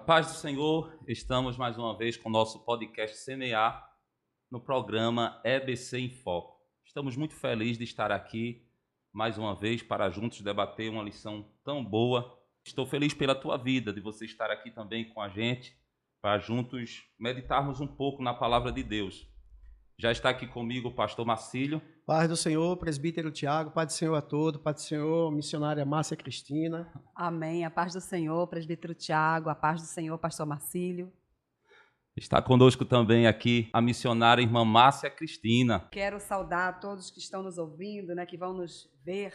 A paz do Senhor, estamos mais uma vez com o nosso podcast Semear no programa EBC em Foco. Estamos muito felizes de estar aqui mais uma vez para juntos debater uma lição tão boa. Estou feliz pela tua vida, de você estar aqui também com a gente, para juntos meditarmos um pouco na palavra de Deus. Já está aqui comigo o pastor Marcílio. Paz do Senhor, presbítero Tiago, paz do Senhor a todos, paz do Senhor, missionária Márcia Cristina. Amém. A paz do Senhor, presbítero Tiago, a paz do Senhor, pastor Marcílio. Está conosco também aqui a missionária irmã Márcia Cristina. Quero saudar a todos que estão nos ouvindo, que vão nos ver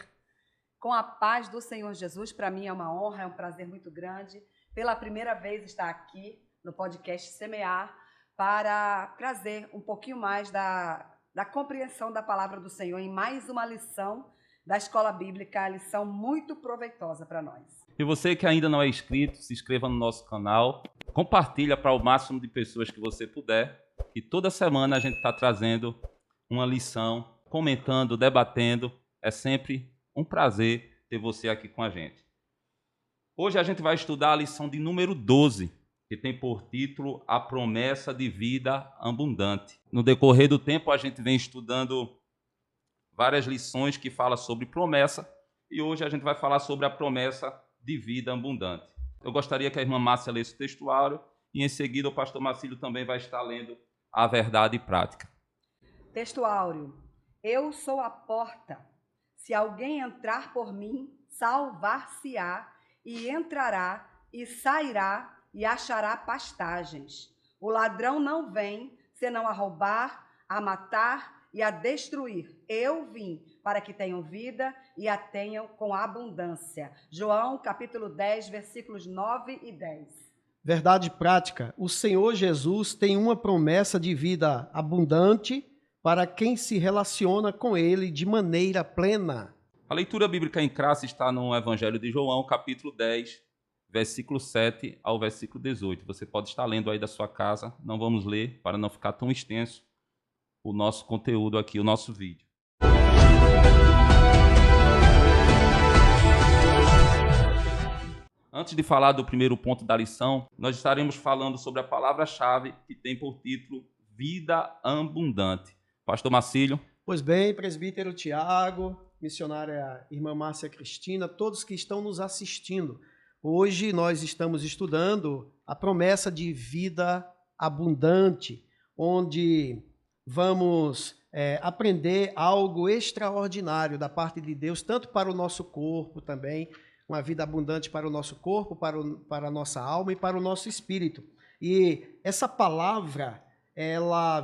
com a paz do Senhor Jesus. Para mim é uma honra, é um prazer muito grande. Pela primeira vez estar aqui no podcast Semear para trazer um pouquinho mais da compreensão da palavra do Senhor em mais uma lição da Escola Bíblica, a lição muito proveitosa para nós. E você que ainda não é inscrito, se inscreva no nosso canal, compartilha para o máximo de pessoas que você puder. E toda semana a gente está trazendo uma lição, comentando, debatendo. É sempre um prazer ter você aqui com a gente. Hoje a gente vai estudar a lição de número 12, que tem por título A Promessa de Vida Abundante. No decorrer do tempo, a gente vem estudando várias lições que falam sobre promessa, e hoje a gente vai falar sobre a promessa de vida abundante. Eu gostaria que a irmã Márcia lesse o textuário, e em seguida o pastor Marcílio também vai estar lendo a verdade prática. Textuário. Eu sou a porta. Se alguém entrar por mim, salvar-se-á, e entrará, e sairá, e achará pastagens. O ladrão não vem, senão a roubar, a matar e a destruir. Eu vim para que tenham vida e a tenham com abundância. João, capítulo 10, versículos 9 e 10. Verdade prática. O Senhor Jesus tem uma promessa de vida abundante para quem se relaciona com Ele de maneira plena. A leitura bíblica em classe está no Evangelho de João, capítulo 10, versículo 7 ao versículo 18. Você pode estar lendo aí da sua casa, não vamos ler para não ficar tão extenso o nosso conteúdo aqui, o nosso vídeo. Antes de falar do primeiro ponto da lição, nós estaremos falando sobre a palavra-chave que tem por título Vida Abundante. Pastor Marcílio. Pois bem, presbítero Tiago, missionária irmã Márcia Cristina, todos que estão nos assistindo. Hoje nós estamos estudando a promessa de vida abundante, onde vamos aprender algo extraordinário da parte de Deus, tanto para o nosso corpo também, uma vida abundante para o nosso corpo, para a nossa alma e para o nosso espírito. E essa palavra,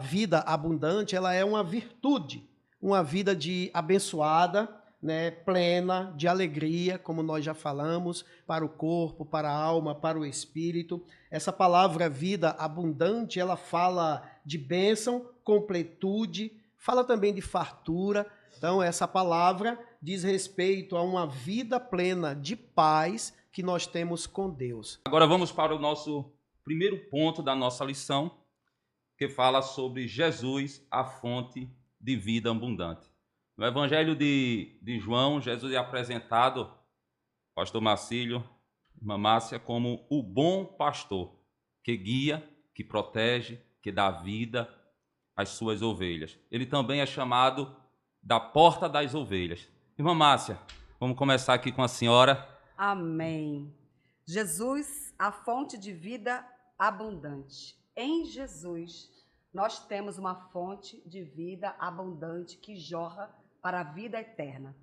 vida abundante, ela é uma virtude, uma vida de abençoada, plena, de alegria, como nós já falamos, para o corpo, para a alma, para o espírito. Essa palavra vida abundante, ela fala de bênção, completude, fala também de fartura. Então, essa palavra diz respeito a uma vida plena de paz que nós temos com Deus. Agora vamos para o nosso primeiro ponto da nossa lição, que fala sobre Jesus, a fonte de vida abundante. No Evangelho de João, Jesus é apresentado, pastor Marcílio, irmã Márcia, como o bom pastor, que guia, que protege, que dá vida às suas ovelhas. Ele também é chamado da porta das ovelhas. Irmã Márcia, vamos começar aqui com a senhora. Amém. Jesus, a fonte de vida abundante. Em Jesus, nós temos uma fonte de vida abundante que jorra para a vida eterna.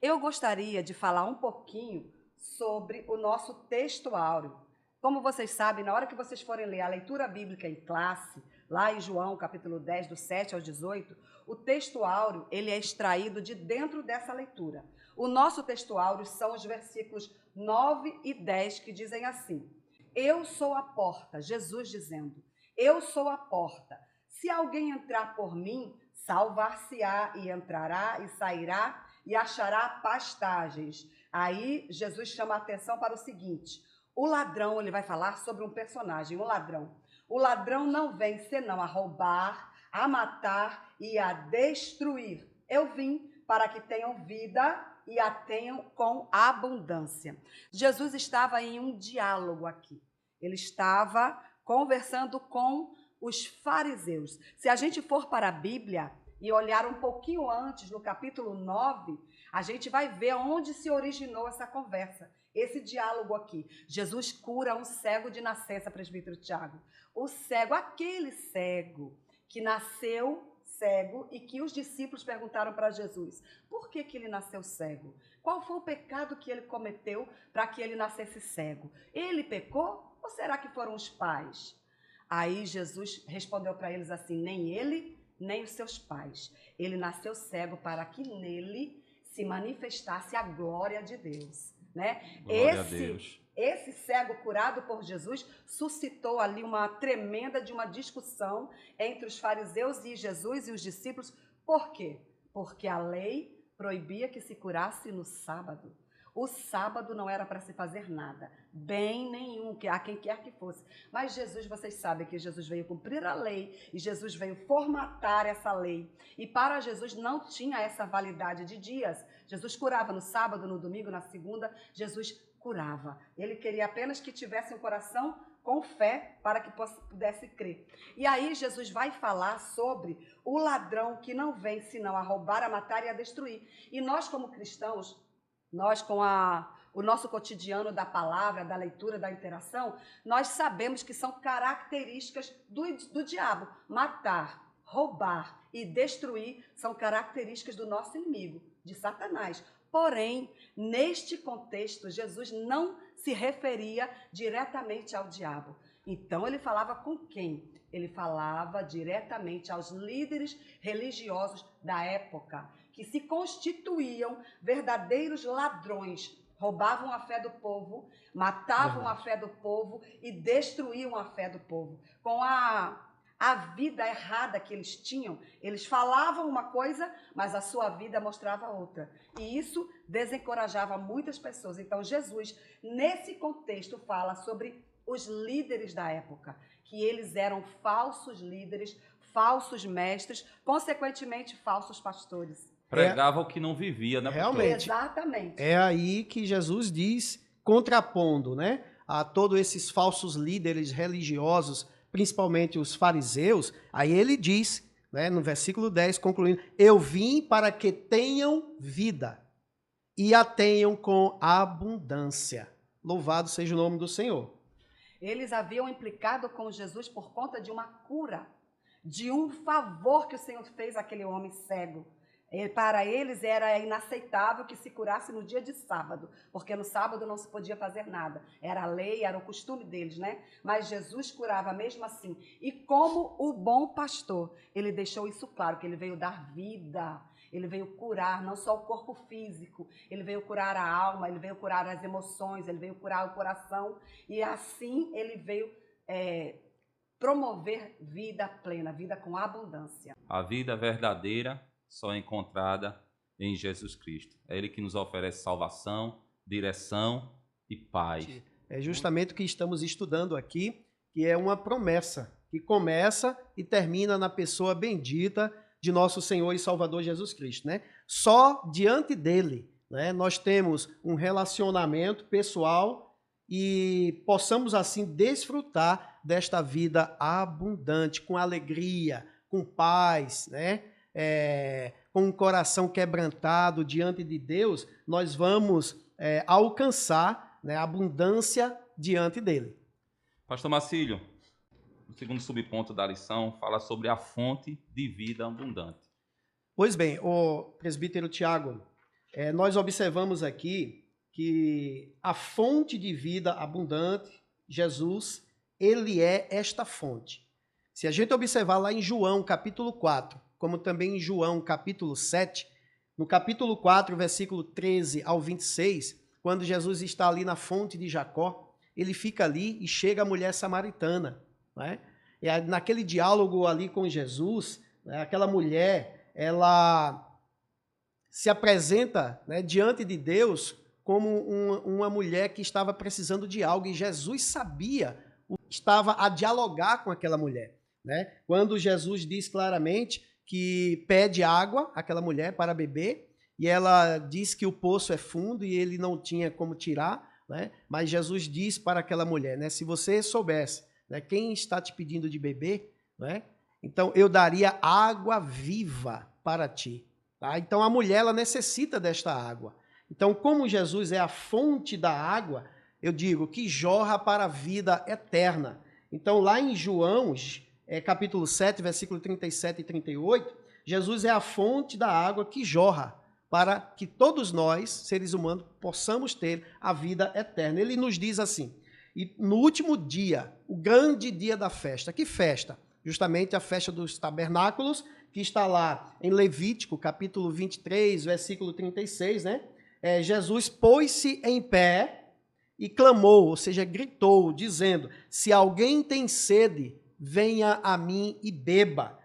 Eu gostaria de falar um pouquinho sobre o nosso textuário. Como vocês sabem, na hora que vocês forem ler a leitura bíblica em classe, lá em João, capítulo 10, do 7 ao 18, o textuário ele é extraído de dentro dessa leitura. O nosso textuário são os versículos 9 e 10, que dizem assim: Eu sou a porta, Jesus dizendo, eu sou a porta. Se alguém entrar por mim, salvar-se-á e entrará e sairá e achará pastagens. Aí Jesus chama a atenção para o seguinte: o ladrão, ele vai falar sobre um personagem, o ladrão. O ladrão não vem senão a roubar, a matar e a destruir. Eu vim para que tenham vida e a tenham com abundância. Jesus estava em um diálogo aqui. Ele estava conversando com os fariseus. Se a gente for para a Bíblia e olhar um pouquinho antes, no capítulo 9, a gente vai ver onde se originou essa conversa, esse diálogo aqui. Jesus cura um cego de nascença, presbítero Tiago. O cego, aquele cego que nasceu cego e que os discípulos perguntaram para Jesus, por que ele nasceu cego? Qual foi o pecado que ele cometeu para que ele nascesse cego? Ele pecou ou será que foram os pais? Aí Jesus respondeu para eles assim, nem ele, nem os seus pais. Ele nasceu cego para que nele se manifestasse a glória de Deus, né? Glória a Deus. Esse cego curado por Jesus suscitou ali uma tremenda de uma discussão entre os fariseus e Jesus e os discípulos. Por quê? Porque a lei proibia que se curasse no sábado. O sábado não era para se fazer nada, bem nenhum, a quem quer que fosse. Mas Jesus, vocês sabem que Jesus veio cumprir a lei e Jesus veio formatar essa lei. E para Jesus não tinha essa validade de dias. Jesus curava no sábado, no domingo, na segunda, Jesus curava. Ele queria apenas que tivesse um coração com fé para que pudesse crer. E aí Jesus vai falar sobre o ladrão que não vem senão a roubar, a matar e a destruir. E nós como cristãos, nós com o nosso cotidiano da palavra, da leitura, da interação, nós sabemos que são características do diabo. Matar, roubar e destruir são características do nosso inimigo, de Satanás. Porém, neste contexto, Jesus não se referia diretamente ao diabo. Então, ele falava com quem? Ele falava diretamente aos líderes religiosos da época, que se constituíam verdadeiros ladrões, roubavam a fé do povo, matavam a fé do povo e destruíam a fé do povo. Com a vida errada que eles tinham, eles falavam uma coisa, mas a sua vida mostrava outra. E isso desencorajava muitas pessoas. Então, Jesus, nesse contexto, fala sobre os líderes da época, que eles eram falsos líderes, falsos mestres, consequentemente, falsos pastores. Pregava o que não vivia, né? Realmente. Exatamente. É aí que Jesus diz, contrapondo, né, a todos esses falsos líderes religiosos, principalmente os fariseus, aí ele diz, né, no versículo 10, concluindo, eu vim para que tenham vida e a tenham com abundância. Louvado seja o nome do Senhor. Eles haviam implicado com Jesus por conta de uma cura, de um favor que o Senhor fez àquele homem cego. Para eles era inaceitável que se curasse no dia de sábado, porque no sábado não se podia fazer nada. Era a lei, era o costume deles, né? Mas Jesus curava mesmo assim. E como o bom pastor, ele deixou isso claro, que ele veio dar vida, ele veio curar não só o corpo físico, ele veio curar a alma, ele veio curar as emoções, ele veio curar o coração. E assim ele veio promover vida plena, vida com abundância. A vida verdadeira só é encontrada em Jesus Cristo. É Ele que nos oferece salvação, direção e paz. É justamente o que estamos estudando aqui, que é uma promessa, que começa e termina na pessoa bendita de nosso Senhor e Salvador Jesus Cristo, né? Só diante dele, né, nós temos um relacionamento pessoal e possamos assim desfrutar desta vida abundante, com alegria, com paz, né? Com um coração quebrantado diante de Deus, nós vamos alcançar, né, abundância diante dele. Pastor Marcílio, o segundo subponto da lição fala sobre a fonte de vida abundante. Pois bem, o presbítero Tiago, nós observamos aqui que a fonte de vida abundante, Jesus, ele é esta fonte. Se a gente observar lá em João, capítulo 4, como também em João, capítulo 7, no capítulo 4, versículo 13 ao 26, quando Jesus está ali na fonte de Jacó, ele fica ali e chega a mulher samaritana, né? E aí, naquele diálogo ali com Jesus, né, aquela mulher, ela se apresenta, né, diante de Deus como uma mulher que estava precisando de algo, e Jesus sabia, estava a dialogar com aquela mulher, né? Quando Jesus diz claramente que pede água àquela mulher para beber, e ela diz que o poço é fundo e ele não tinha como tirar, né? Mas Jesus diz para aquela mulher, né? Se você soubesse, né, quem está te pedindo de beber, né? Então eu daria água viva para ti. Tá? Então a mulher ela necessita desta água. Então, como Jesus é a fonte da água, eu digo que jorra para a vida eterna. Então, lá em João, capítulo 7, versículo 37 e 38, Jesus é a fonte da água que jorra para que todos nós, seres humanos, possamos ter a vida eterna. Ele nos diz assim, e no último dia, o grande dia da festa, que festa? Justamente a festa dos tabernáculos, que está lá em Levítico, capítulo 23, versículo 36, né? Jesus pôs-se em pé e clamou, ou seja, gritou, dizendo, se alguém tem sede, venha a mim e beba.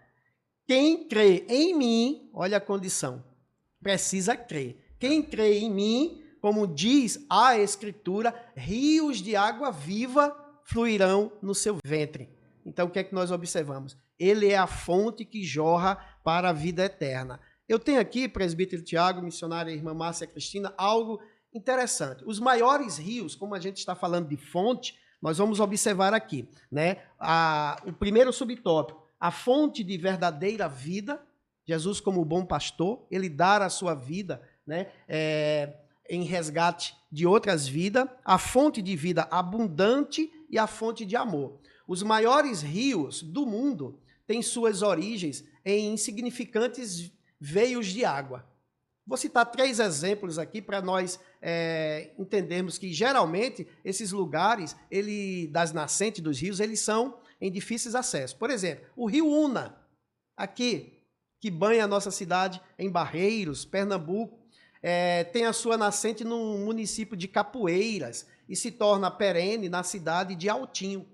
Quem crê em mim, olha a condição, precisa crer. Quem crê em mim, como diz a Escritura, rios de água viva fluirão no seu ventre. Então, o que é que nós observamos? Ele é a fonte que jorra para a vida eterna. Eu tenho aqui, presbítero Tiago, missionária irmã Márcia Cristina, algo interessante. Os maiores rios, como a gente está falando de fonte, nós vamos observar aqui, né? O primeiro subtópico, a fonte de verdadeira vida, Jesus como bom pastor, ele dá a sua vida, né? Em resgate de outras vidas, a fonte de vida abundante e a fonte de amor. Os maiores rios do mundo têm suas origens em insignificantes veios de água. Vou citar 3 exemplos aqui para nós entendermos que, geralmente, esses lugares das nascentes dos rios, eles são em difíceis acessos. Por exemplo, o rio Una, aqui, que banha a nossa cidade em Barreiros, Pernambuco, tem a sua nascente no município de Capoeiras e se torna perene na cidade de Altinho,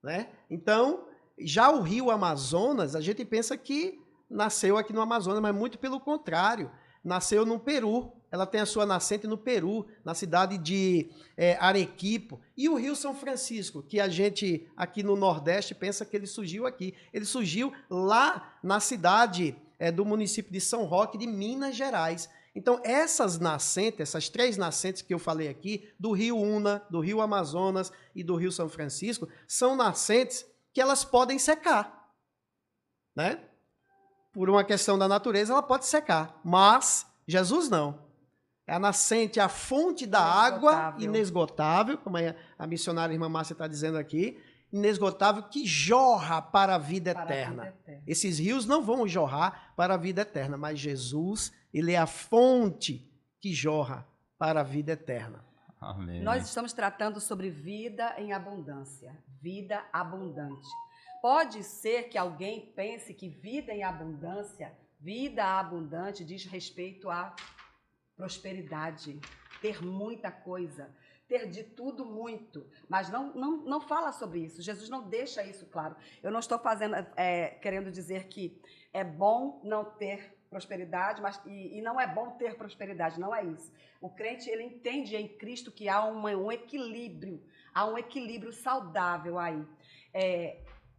né? Então, já o rio Amazonas, a gente pensa que nasceu aqui no Amazonas, mas muito pelo contrário, nasceu no Peru. Ela tem a sua nascente no Peru, na cidade de Arequipo. E o Rio São Francisco, que a gente aqui no Nordeste pensa que ele surgiu aqui. Ele surgiu lá na cidade do município de São Roque, de Minas Gerais. Então, essas nascentes, essas 3 nascentes que eu falei aqui, do Rio Una, do Rio Amazonas e do Rio São Francisco, são nascentes que elas podem secar, né? Por uma questão da natureza, ela pode secar, mas Jesus não. É a nascente, a fonte da água inesgotável, como a missionária irmã Márcia está dizendo aqui, inesgotável, que jorra para a vida eterna. Esses rios não vão jorrar para a vida eterna, mas Jesus, ele é a fonte que jorra para a vida eterna. Amém. Nós estamos tratando sobre vida em abundância, vida abundante. Pode ser que alguém pense que vida em abundância, vida abundante diz respeito à prosperidade, ter muita coisa, ter de tudo muito, mas não fala sobre isso. Jesus não deixa isso claro. Eu não estou querendo dizer que é bom não ter prosperidade, e não é bom ter prosperidade, não é isso. O crente, ele entende em Cristo que há um equilíbrio, saudável aí.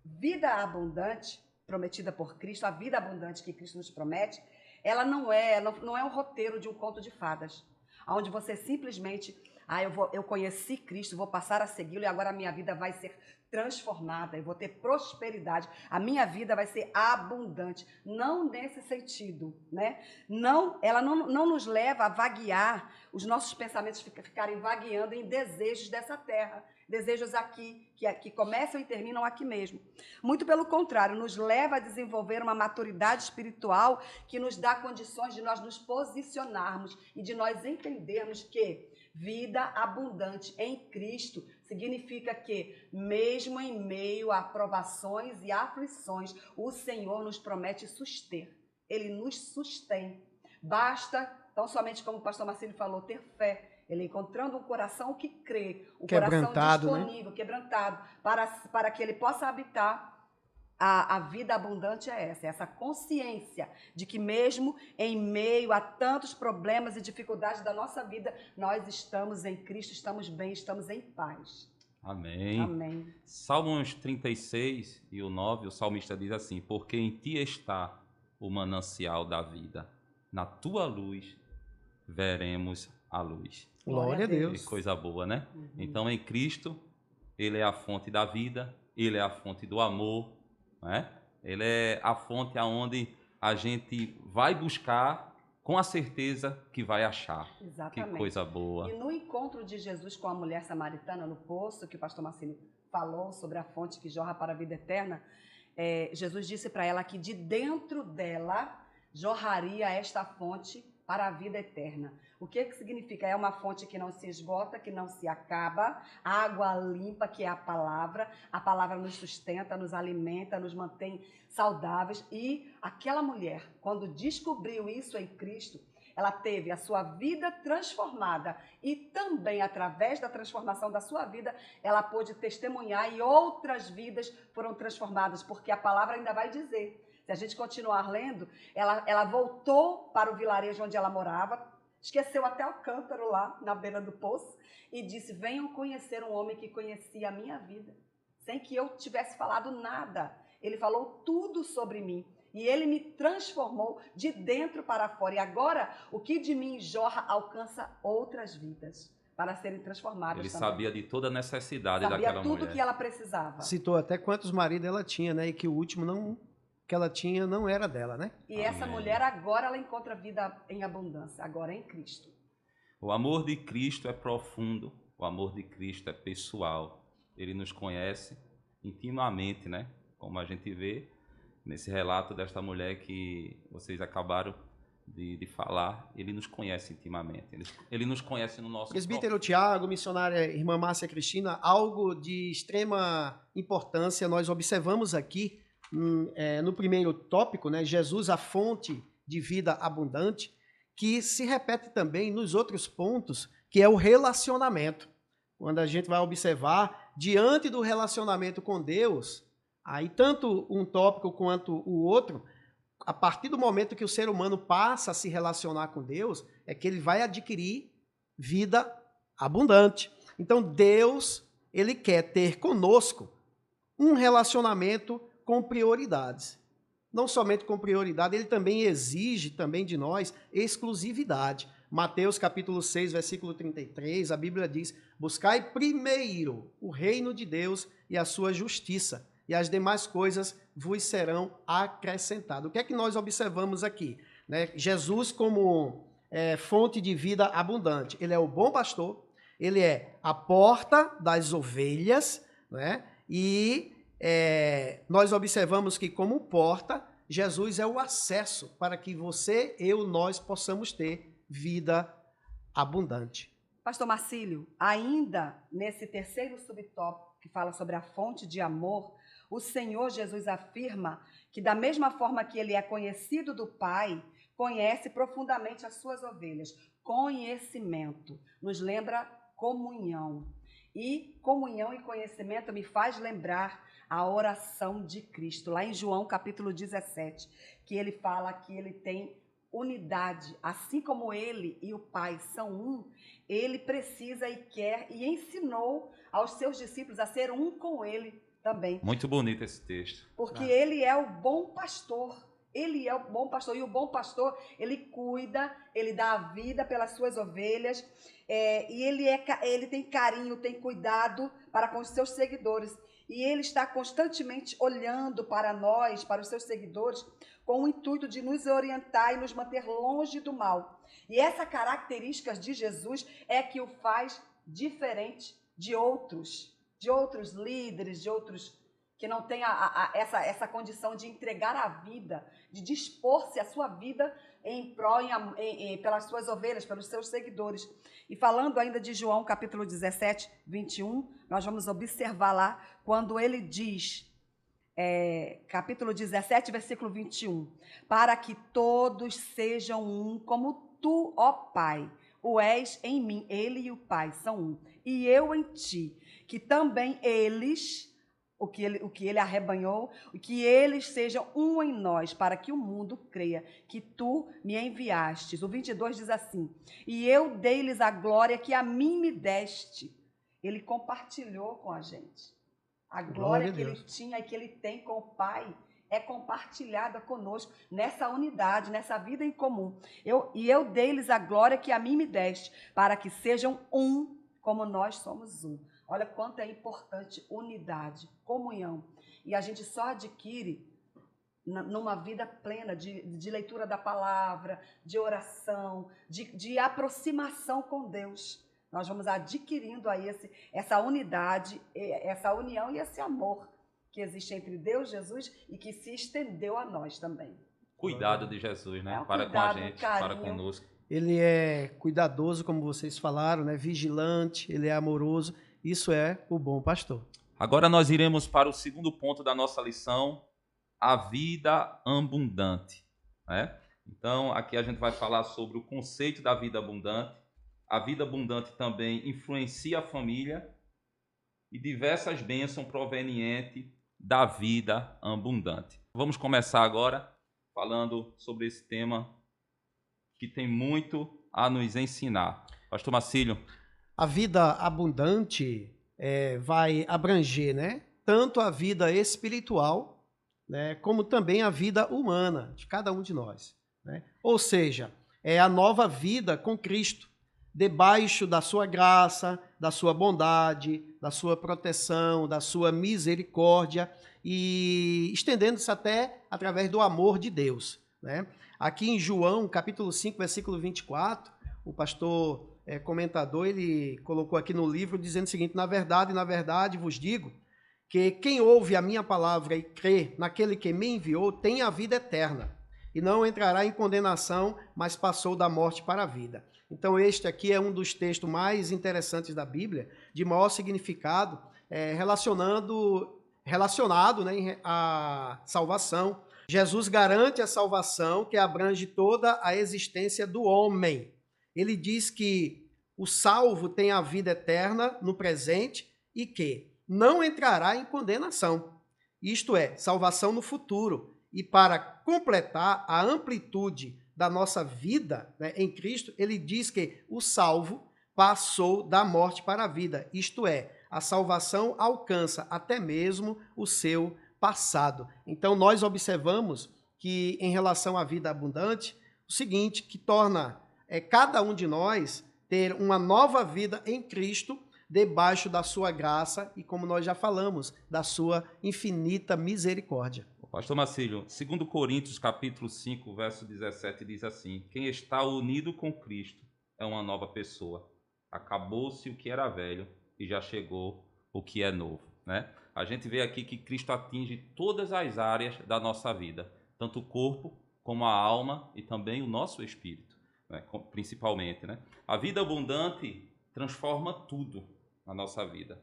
Vida abundante, prometida por Cristo, a vida abundante que Cristo nos promete, ela não é um roteiro de um conto de fadas, onde você simplesmente, eu conheci Cristo, vou passar a segui-lo e agora a minha vida vai ser transformada, eu vou ter prosperidade, a minha vida vai ser abundante. Não nesse sentido, né? Ela não nos leva a vaguear, os nossos pensamentos ficarem vagueando em desejos dessa terra, desejos aqui, que começam e terminam aqui mesmo. Muito pelo contrário, nos leva a desenvolver uma maturidade espiritual que nos dá condições de nós nos posicionarmos e de nós entendermos que vida abundante em Cristo significa que, mesmo em meio a provações e aflições, o Senhor nos promete suster. Ele nos sustém. Basta, tão somente como o pastor Marcílio falou, ter fé. Ele encontrando um coração que crê, um coração disponível, né? Quebrantado, para que ele possa habitar. A vida abundante é essa consciência de que mesmo em meio a tantos problemas e dificuldades da nossa vida, nós estamos em Cristo, estamos bem, estamos em paz. Amém. Amém. Salmos 36 e o 9, o salmista diz assim: porque em ti está o manancial da vida, na tua luz veremos a luz. Glória a Que Deus. coisa boa, né? Uhum. Então, em Cristo, ele é a fonte da vida, ele é a fonte do amor, né? Ele é a fonte aonde a gente vai buscar com a certeza que vai achar. Exatamente. Que coisa boa. E no encontro de Jesus com a mulher samaritana no poço, que o pastor Marcílio falou sobre a fonte que jorra para a vida eterna, Jesus disse para ela que de dentro dela jorraria esta fonte para a vida eterna. O que significa? É uma fonte que não se esgota, que não se acaba, água limpa, que é a palavra nos sustenta, nos alimenta, nos mantém saudáveis. E aquela mulher, quando descobriu isso em Cristo, ela teve a sua vida transformada e também, através da transformação da sua vida, ela pôde testemunhar e outras vidas foram transformadas, porque a palavra ainda vai dizer. Se a gente continuar lendo, ela voltou para o vilarejo onde ela morava, esqueceu até o cântaro lá na beira do poço e disse: venham conhecer um homem que conhecia a minha vida, sem que eu tivesse falado nada. Ele falou tudo sobre mim. E ele me transformou de dentro para fora. E agora, o que de mim jorra alcança outras vidas para serem transformadas. Ele também. sabia de toda a necessidade Sabia daquela tudo mulher. que ela precisava. Citou até quantos maridos ela tinha, né? E que o último que ela tinha não era dela, né? E essa mulher agora ela encontra vida em abundância, agora em Cristo. O amor de Cristo é profundo, o amor de Cristo é pessoal. Ele nos conhece intimamente, né? Como a gente vê nesse relato desta mulher que vocês acabaram de falar, ele nos conhece intimamente. Ele nos conhece no nosso Presbítero Tiago, missionária irmã Márcia Cristina, algo de extrema importância nós observamos aqui no primeiro tópico, né? Jesus, a fonte de vida abundante, que se repete também nos outros pontos, que é o relacionamento. Quando a gente vai observar, diante do relacionamento com Deus, aí tanto um tópico quanto o outro, a partir do momento que o ser humano passa a se relacionar com Deus, é que ele vai adquirir vida abundante. Então Deus, ele quer ter conosco um relacionamento com prioridades. Não somente com prioridade, ele também exige também de nós exclusividade. Mateus capítulo 6, versículo 33, a Bíblia diz: buscai primeiro o reino de Deus e a sua justiça, e as demais coisas vos serão acrescentadas. O que é que nós observamos aqui? Né? Jesus como fonte de vida abundante. Ele é o bom pastor, ele é a porta das ovelhas, né? E nós observamos que como porta, Jesus é o acesso para que você, eu, nós possamos ter vida abundante. Pastor Marcílio, ainda nesse terceiro subtópico que fala sobre a fonte de amor, o Senhor Jesus afirma que da mesma forma que ele é conhecido do Pai, conhece profundamente as suas ovelhas. Conhecimento nos lembra comunhão. E comunhão e conhecimento me faz lembrar a oração de Cristo, lá em João capítulo 17, que ele fala que ele tem unidade, assim como ele e o Pai são um, ele precisa e quer e ensinou aos seus discípulos a ser um com ele também. Muito bonito esse texto. Porque ele é o bom pastor. Ele é o bom pastor. E o bom pastor, ele cuida, ele dá a vida pelas suas ovelhas. E ele tem carinho, tem cuidado para com os seus seguidores. E ele está constantemente olhando para nós, para os seus seguidores, com o intuito de nos orientar e nos manter longe do mal. E essa característica de Jesus é que o faz diferente de outros líderes, de outros que não têm essa condição de entregar a vida, de dispor-se a sua vida em prol, pelas suas ovelhas, pelos seus seguidores. E falando ainda de João, capítulo 17, 21, nós vamos observar lá, quando ele diz, capítulo 17, versículo 21, para que todos sejam um, como tu, ó Pai, o és em mim, ele e o Pai são um, e eu em ti, que também eles, o que ele arrebanhou, que eles sejam um em nós, para que o mundo creia que tu me enviastes. O 22 diz assim: e eu dei-lhes a glória que a mim me deste. Ele compartilhou com a gente a glória que ele tinha e que ele tem com o Pai. é compartilhada conosco nessa unidade, nessa vida em comum. Eu dei-lhes a glória que a mim me deste, para que sejam um, como nós somos um. Olha quanto é importante unidade, comunhão. E a gente só adquire numa vida plena de leitura da palavra, de oração, de aproximação com Deus. Nós vamos adquirindo aí essa unidade, essa união e esse amor que existe entre Deus, Jesus, e que se estendeu a nós também. Cuidado de Jesus, né? É um Para cuidado, com a gente, carinho. para conosco. Ele é cuidadoso, como vocês falaram, né? Vigilante, ele é amoroso. Isso é o bom pastor. Agora nós iremos para o segundo ponto da nossa lição, a vida abundante, né? Então, aqui a gente vai falar sobre o conceito da vida abundante. A vida abundante também influencia a família e diversas bênçãos provenientes da vida abundante. Vamos começar agora falando sobre esse tema que tem muito a nos ensinar. Pastor Marcílio. A vida abundante vai abranger, né? Tanto a vida espiritual, né, como também a vida humana de cada um de nós, né? Ou seja, é a nova vida com Cristo, debaixo da sua graça, da sua bondade, da sua proteção, da sua misericórdia e estendendo-se até através do amor de Deus, né? Aqui em João, capítulo 5, versículo 24, o pastor comentador, ele colocou aqui no livro dizendo o seguinte: na verdade vos digo que quem ouve a minha palavra e crê naquele que me enviou tem a vida eterna e não entrará em condenação, mas passou da morte para a vida. Então este aqui é um dos textos mais interessantes da Bíblia, de maior significado, relacionado, né, à salvação. Jesus garante a salvação que abrange toda a existência do homem. Ele diz que o salvo tem a vida eterna no presente e que não entrará em condenação. Isto é, salvação no futuro. E para completar a amplitude da nossa vida, né, em Cristo, ele diz que o salvo passou da morte para a vida. Isto é, a salvação alcança até mesmo o seu passado. Então, nós observamos que, em relação à vida abundante, o seguinte, que torna cada um de nós ter uma nova vida em Cristo, debaixo da sua graça e, como nós já falamos, da sua infinita misericórdia. Pastor Marcílio, 2 Coríntios, capítulo 5, verso 17, diz assim: quem está unido com Cristo é uma nova pessoa. Acabou-se o que era velho e já chegou o que é novo, né? A gente vê aqui que Cristo atinge todas as áreas da nossa vida, tanto o corpo como a alma e também o nosso espírito, né? Principalmente, né? A vida abundante transforma tudo na nossa vida.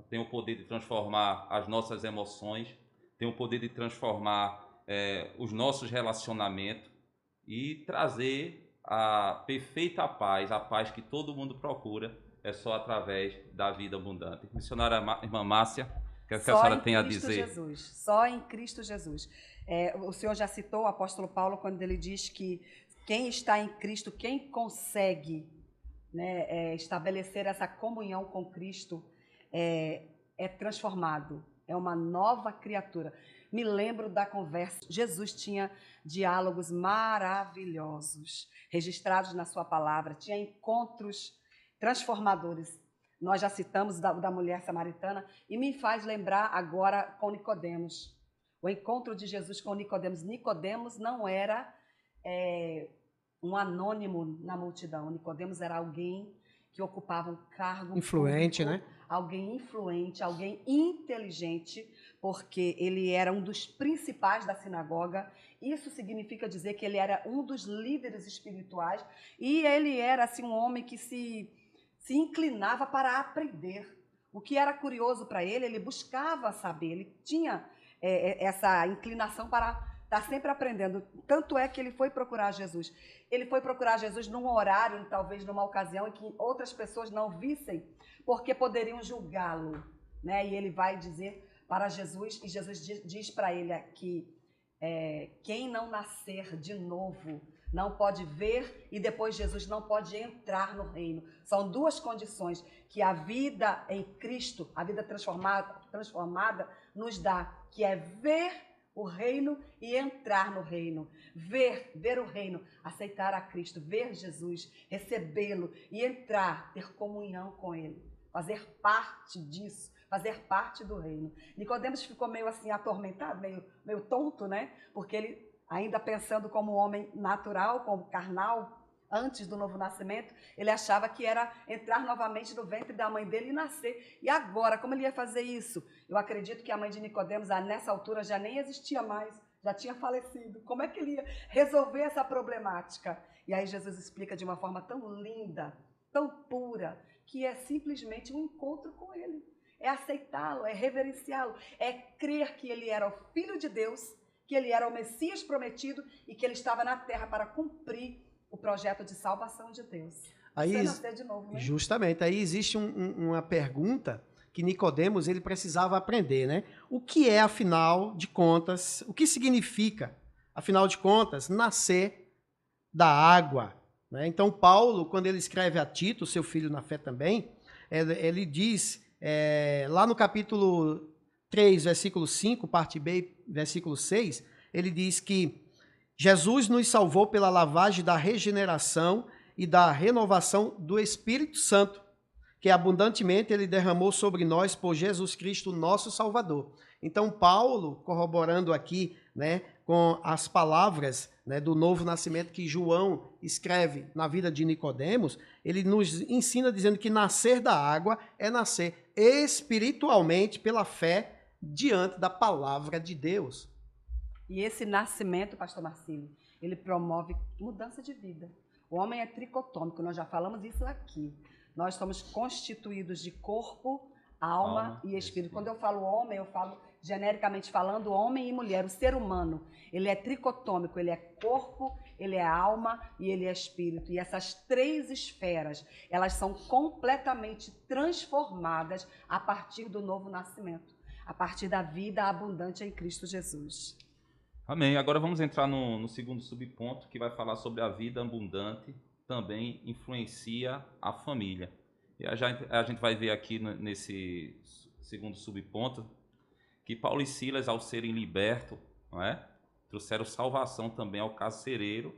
Tem o poder de transformar as nossas emoções, tem o poder de transformar os nossos relacionamentos e trazer a perfeita paz, a paz que todo mundo procura, é só através da vida abundante. Missionária irmã Márcia, o que a senhora tem a dizer? Só em Cristo Jesus. O senhor já citou o apóstolo Paulo quando ele diz que quem está em Cristo, quem consegue, né, estabelecer essa comunhão com Cristo, é transformado, é uma nova criatura. Me lembro da conversa. Jesus tinha diálogos maravilhosos, registrados na sua palavra, tinha encontros transformadores. Nós já citamos da mulher samaritana e me faz lembrar agora com Nicodemos. O encontro de Jesus com Nicodemos. Nicodemos não era um anônimo na multidão. Nicodemos era alguém que ocupava um cargo influente, público, né? Alguém influente, alguém inteligente, porque ele era um dos principais da sinagoga. Isso significa dizer que ele era um dos líderes espirituais e ele era assim um homem que se inclinava para aprender. O que era curioso para ele buscava saber, ele tinha essa inclinação para estar sempre aprendendo. Tanto é que ele foi procurar Jesus. Ele foi procurar Jesus num horário, talvez numa ocasião em que outras pessoas não vissem, porque poderiam julgá-lo, né? E ele vai dizer para Jesus, e Jesus diz para ele que quem não nascer de novo não pode ver e depois Jesus não pode entrar no reino. São duas condições que a vida em Cristo, a vida transformada nos dá, que é ver o reino e entrar no reino. Ver o reino, aceitar a Cristo, ver Jesus, recebê-lo e entrar, ter comunhão com ele, fazer parte disso, fazer parte do reino. Nicodemos ficou meio assim atormentado, meio tonto, né? Porque ele, ainda pensando como homem natural, como carnal, antes do novo nascimento, ele achava que era entrar novamente no ventre da mãe dele e nascer. E agora, como ele ia fazer isso? Eu acredito que a mãe de Nicodemos, nessa altura, já nem existia mais, já tinha falecido. Como é que ele ia resolver essa problemática? E aí Jesus explica de uma forma tão linda, tão pura, que é simplesmente um encontro com ele. É aceitá-lo, é reverenciá-lo, é crer que ele era o Filho de Deus, que ele era o Messias prometido e que ele estava na terra para cumprir o projeto de salvação de Deus. Aí, Você nascer de novo, né? Justamente, aí existe uma pergunta que Nicodemos ele precisava aprender, né? O que é, afinal de contas, o que significa, afinal de contas, nascer da água? Né? Então, Paulo, quando ele escreve a Tito, seu filho na fé também, ele diz, lá no capítulo 3, versículo 5, parte B, versículo 6, ele diz que Jesus nos salvou pela lavagem da regeneração e da renovação do Espírito Santo, que abundantemente ele derramou sobre nós por Jesus Cristo, nosso Salvador. Então, Paulo, corroborando aqui, né, com as palavras, né, do novo nascimento que João escreve na vida de Nicodemos, ele nos ensina dizendo que nascer da água é nascer espiritualmente pela fé diante da palavra de Deus. E esse nascimento, pastor Marcílio, ele promove mudança de vida. O homem é tricotômico, nós já falamos isso aqui. Nós somos constituídos de corpo, alma e espírito. Quando eu falo homem, eu falo, genericamente falando, homem e mulher. O ser humano, ele é tricotômico, ele é corpo, ele é alma e ele é espírito. E essas três esferas, elas são completamente transformadas a partir do novo nascimento, a partir da vida abundante em Cristo Jesus. Amém. Agora vamos entrar no segundo subponto, que vai falar sobre a vida abundante, também influencia a família. E a gente vai ver aqui nesse segundo subponto que Paulo e Silas, ao serem libertos, não é? Trouxeram salvação também ao carcereiro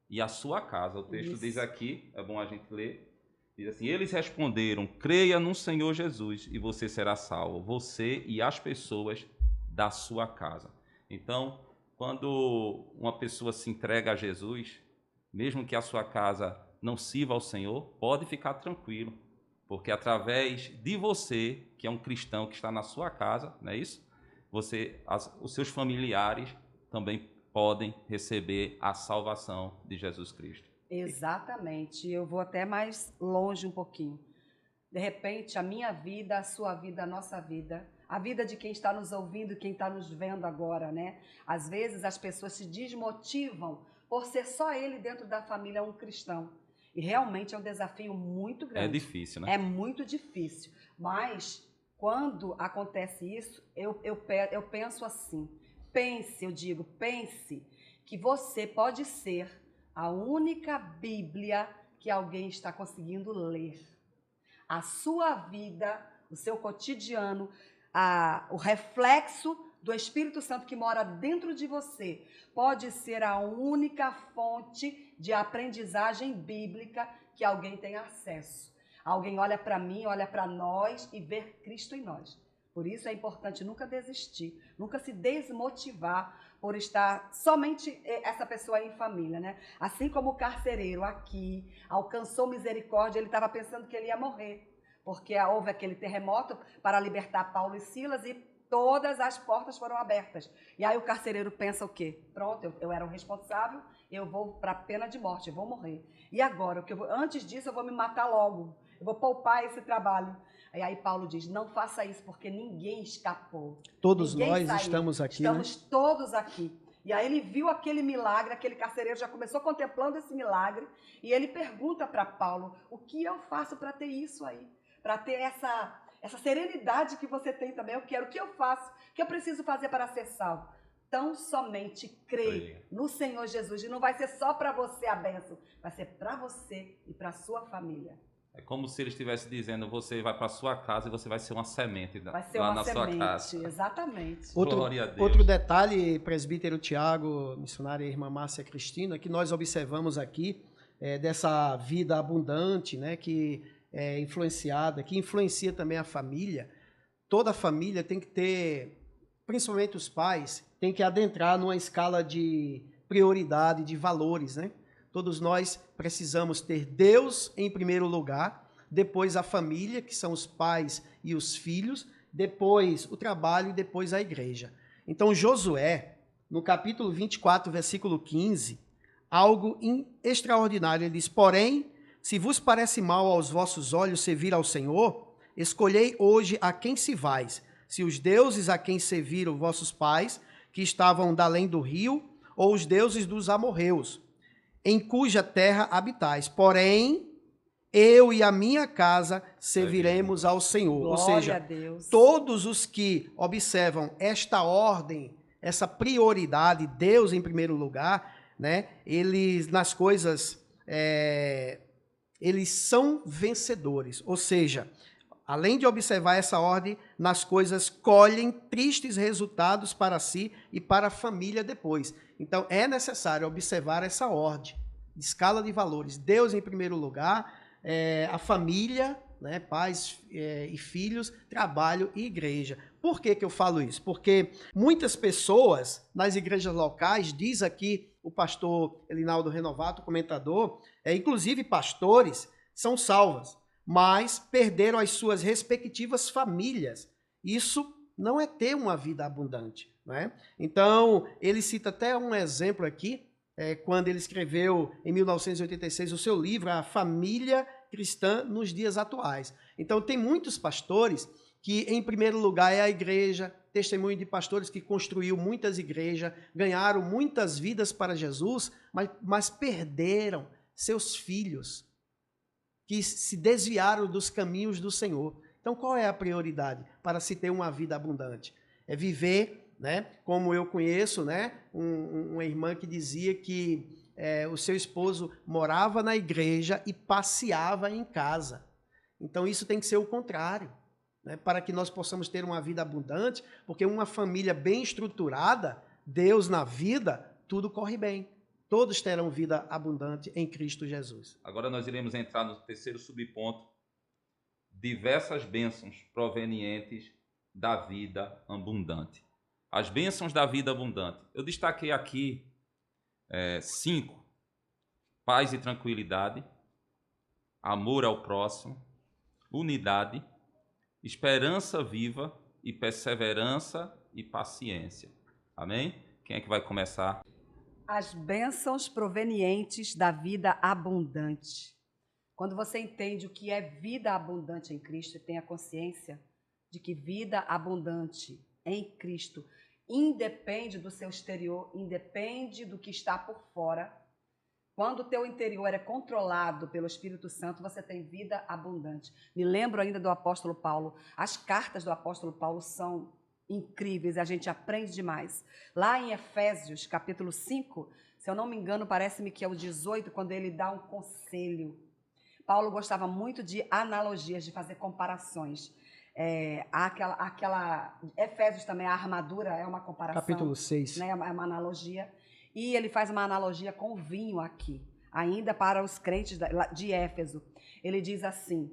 e à sua casa. O texto diz aqui, é bom a gente ler, diz assim: eles responderam, creia no Senhor Jesus e você será salvo, você e as pessoas da sua casa. Então, quando uma pessoa se entrega a Jesus, mesmo que a sua casa não sirva ao Senhor, pode ficar tranquilo, porque através de você, que é um cristão que está na sua casa, não é isso? Os seus familiares também podem receber a salvação de Jesus Cristo. Exatamente. Eu vou até mais longe um pouquinho. De repente, a minha vida, a sua vida, a nossa vida, a vida de quem está nos ouvindo, quem está nos vendo agora, né? Às vezes as pessoas se desmotivam por ser só ele dentro da família um cristão. E realmente é um desafio muito grande. É difícil, né? É muito difícil. Mas quando acontece isso, eu penso assim. Pense que você pode ser a única Bíblia que alguém está conseguindo ler. A sua vida, o seu cotidiano, o reflexo do Espírito Santo que mora dentro de você pode ser a única fonte de aprendizagem bíblica que alguém tem acesso. Alguém olha para mim, olha para nós e vê Cristo em nós. Por isso é importante nunca desistir, nunca se desmotivar por estar somente essa pessoa aí em família, né? Assim como o carcereiro aqui alcançou misericórdia, ele estava pensando que ele ia morrer, porque houve aquele terremoto para libertar Paulo e Silas e todas as portas foram abertas. E aí o carcereiro pensa o quê? Pronto, eu era o responsável, eu vou para a pena de morte, eu vou morrer. E agora? Antes disso eu vou me matar logo, eu vou poupar esse trabalho. E aí Paulo diz, não faça isso, porque ninguém escapou. Todos ninguém nós saiu. Estamos aqui, Estamos todos aqui. E aí ele viu aquele milagre, aquele carcereiro já começou contemplando esse milagre, e ele pergunta para Paulo, o que eu faço para ter isso aí? Para ter essa serenidade que você tem também, eu quero, o que eu faço? O que eu preciso fazer para ser salvo? Tão somente creia no Senhor Jesus, e não vai ser só para você a bênção, vai ser para você e para a sua família. É como se ele estivesse dizendo, você vai para sua casa e você vai ser uma semente Vai ser lá uma na sua semente, casa. exatamente. Glória a Deus. Outro detalhe, presbítero Tiago, missionária irmã Márcia Cristina, que nós observamos aqui, dessa vida abundante, né, que é influenciada, que influencia também a família. Toda família tem que ter, principalmente os pais, tem que adentrar numa escala de prioridade, de valores, né? Todos nós precisamos ter Deus em primeiro lugar, depois a família, que são os pais e os filhos, depois o trabalho e depois a igreja. Então, Josué, no capítulo 24, versículo 15, algo extraordinário, ele diz: porém, se vos parece mal aos vossos olhos servir ao Senhor, escolhei hoje a quem servais, se os deuses a quem serviram vossos pais, que estavam da além do rio, ou os deuses dos amorreus, em cuja terra habitais. Porém, eu e a minha casa serviremos ao Senhor. Ou Glória seja, a Deus. todos os que observam esta ordem, essa prioridade, Deus em primeiro lugar, né? Eles nas coisas, eles são vencedores. Ou seja, além de observar essa ordem, nas coisas colhem tristes resultados para si e para a família depois. Então, é necessário observar essa ordem, escala de valores. Deus em primeiro lugar, a família, né, pais e filhos, trabalho e igreja. Por que eu falo isso? Porque muitas pessoas nas igrejas locais, diz aqui o pastor Elinaldo Renovato, comentador, inclusive pastores, são salvas, mas perderam as suas respectivas famílias. Isso não é ter uma vida abundante, não é? Então, ele cita até um exemplo aqui, quando ele escreveu, em 1986, o seu livro, A Família Cristã nos Dias Atuais. Então, tem muitos pastores que, em primeiro lugar, é a igreja, testemunho de pastores que construiu muitas igrejas, ganharam muitas vidas para Jesus, mas perderam seus filhos, que se desviaram dos caminhos do Senhor. Então, qual é a prioridade para se ter uma vida abundante? É viver, né? Como eu conheço, né? Uma irmã que dizia que o seu esposo morava na igreja e passeava em casa. Então, isso tem que ser o contrário, né? Para que nós possamos ter uma vida abundante, porque uma família bem estruturada, Deus na vida, tudo corre bem. Todos terão vida abundante em Cristo Jesus. Agora nós iremos entrar no terceiro subponto, diversas bênçãos provenientes da vida abundante. As bênçãos da vida abundante. Eu destaquei aqui 5. Paz e tranquilidade, amor ao próximo, unidade, esperança viva e perseverança e paciência. Amém? Quem é que vai começar? As bênçãos provenientes da vida abundante. Quando você entende o que é vida abundante em Cristo e tem a consciência de que vida abundante em Cristo independe do seu exterior, independe do que está por fora. Quando o teu interior é controlado pelo Espírito Santo, você tem vida abundante. Me lembro ainda do apóstolo Paulo. As cartas do apóstolo Paulo são incríveis, a gente aprende demais. Lá em Efésios, capítulo 5, se eu não me engano, parece-me que é o 18, quando ele dá um conselho. Paulo gostava muito de analogias, de fazer comparações. Efésios também, a armadura é uma comparação. Capítulo 6. Né, é uma analogia. E ele faz uma analogia com o vinho aqui, ainda para os crentes de Éfeso. Ele diz assim: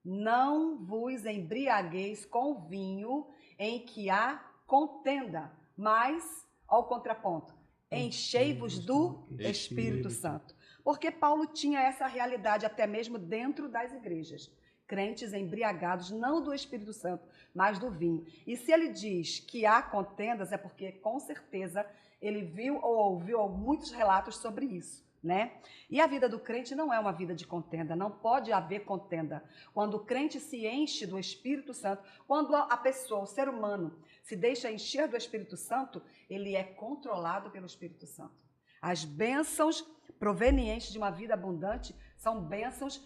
não vos embriagueis com vinho em que há contenda, mas, ao contraponto, enchei-vos do Espírito Santo. Porque Paulo tinha essa realidade até mesmo dentro das igrejas. Crentes embriagados, não do Espírito Santo, mas do vinho. E se ele diz que há contendas, é porque, com certeza, ele viu ou ouviu muitos relatos sobre isso, né? E a vida do crente não é uma vida de contenda, não pode haver contenda. Quando o crente se enche do Espírito Santo, quando a pessoa, o ser humano, se deixa encher do Espírito Santo, ele é controlado pelo Espírito Santo. As bênçãos provenientes de uma vida abundante são bênçãos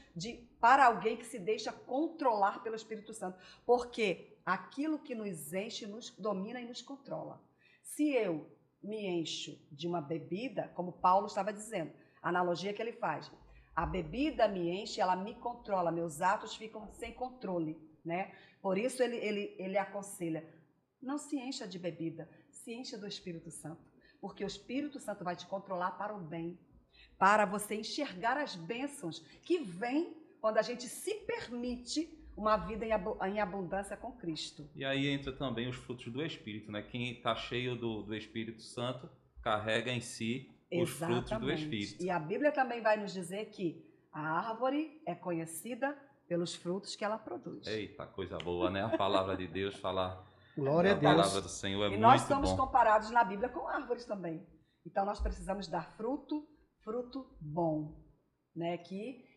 para alguém que se deixa controlar pelo Espírito Santo, porque aquilo que nos enche nos domina e nos controla. Se eu me encho de uma bebida, como Paulo estava dizendo, a analogia que ele faz, A bebida me enche, ela me controla, meus atos ficam sem controle, né? Por isso ele aconselha, não se encha de bebida, se encha do Espírito Santo, porque o Espírito Santo vai te controlar para o bem, para você enxergar as bênçãos que vêm quando a gente se permite uma vida em abundância com Cristo. E aí entra também os frutos do Espírito, né? Quem está cheio do Espírito Santo carrega em si os frutos do Espírito. E a Bíblia também vai nos dizer que a árvore é conhecida pelos frutos que ela produz. Eita, coisa boa, né? A palavra de Deus falar. Glória a Deus. A palavra do Senhor é muito bom. E nós somos comparados na Bíblia com árvores também. Então nós precisamos dar fruto bom, né? Que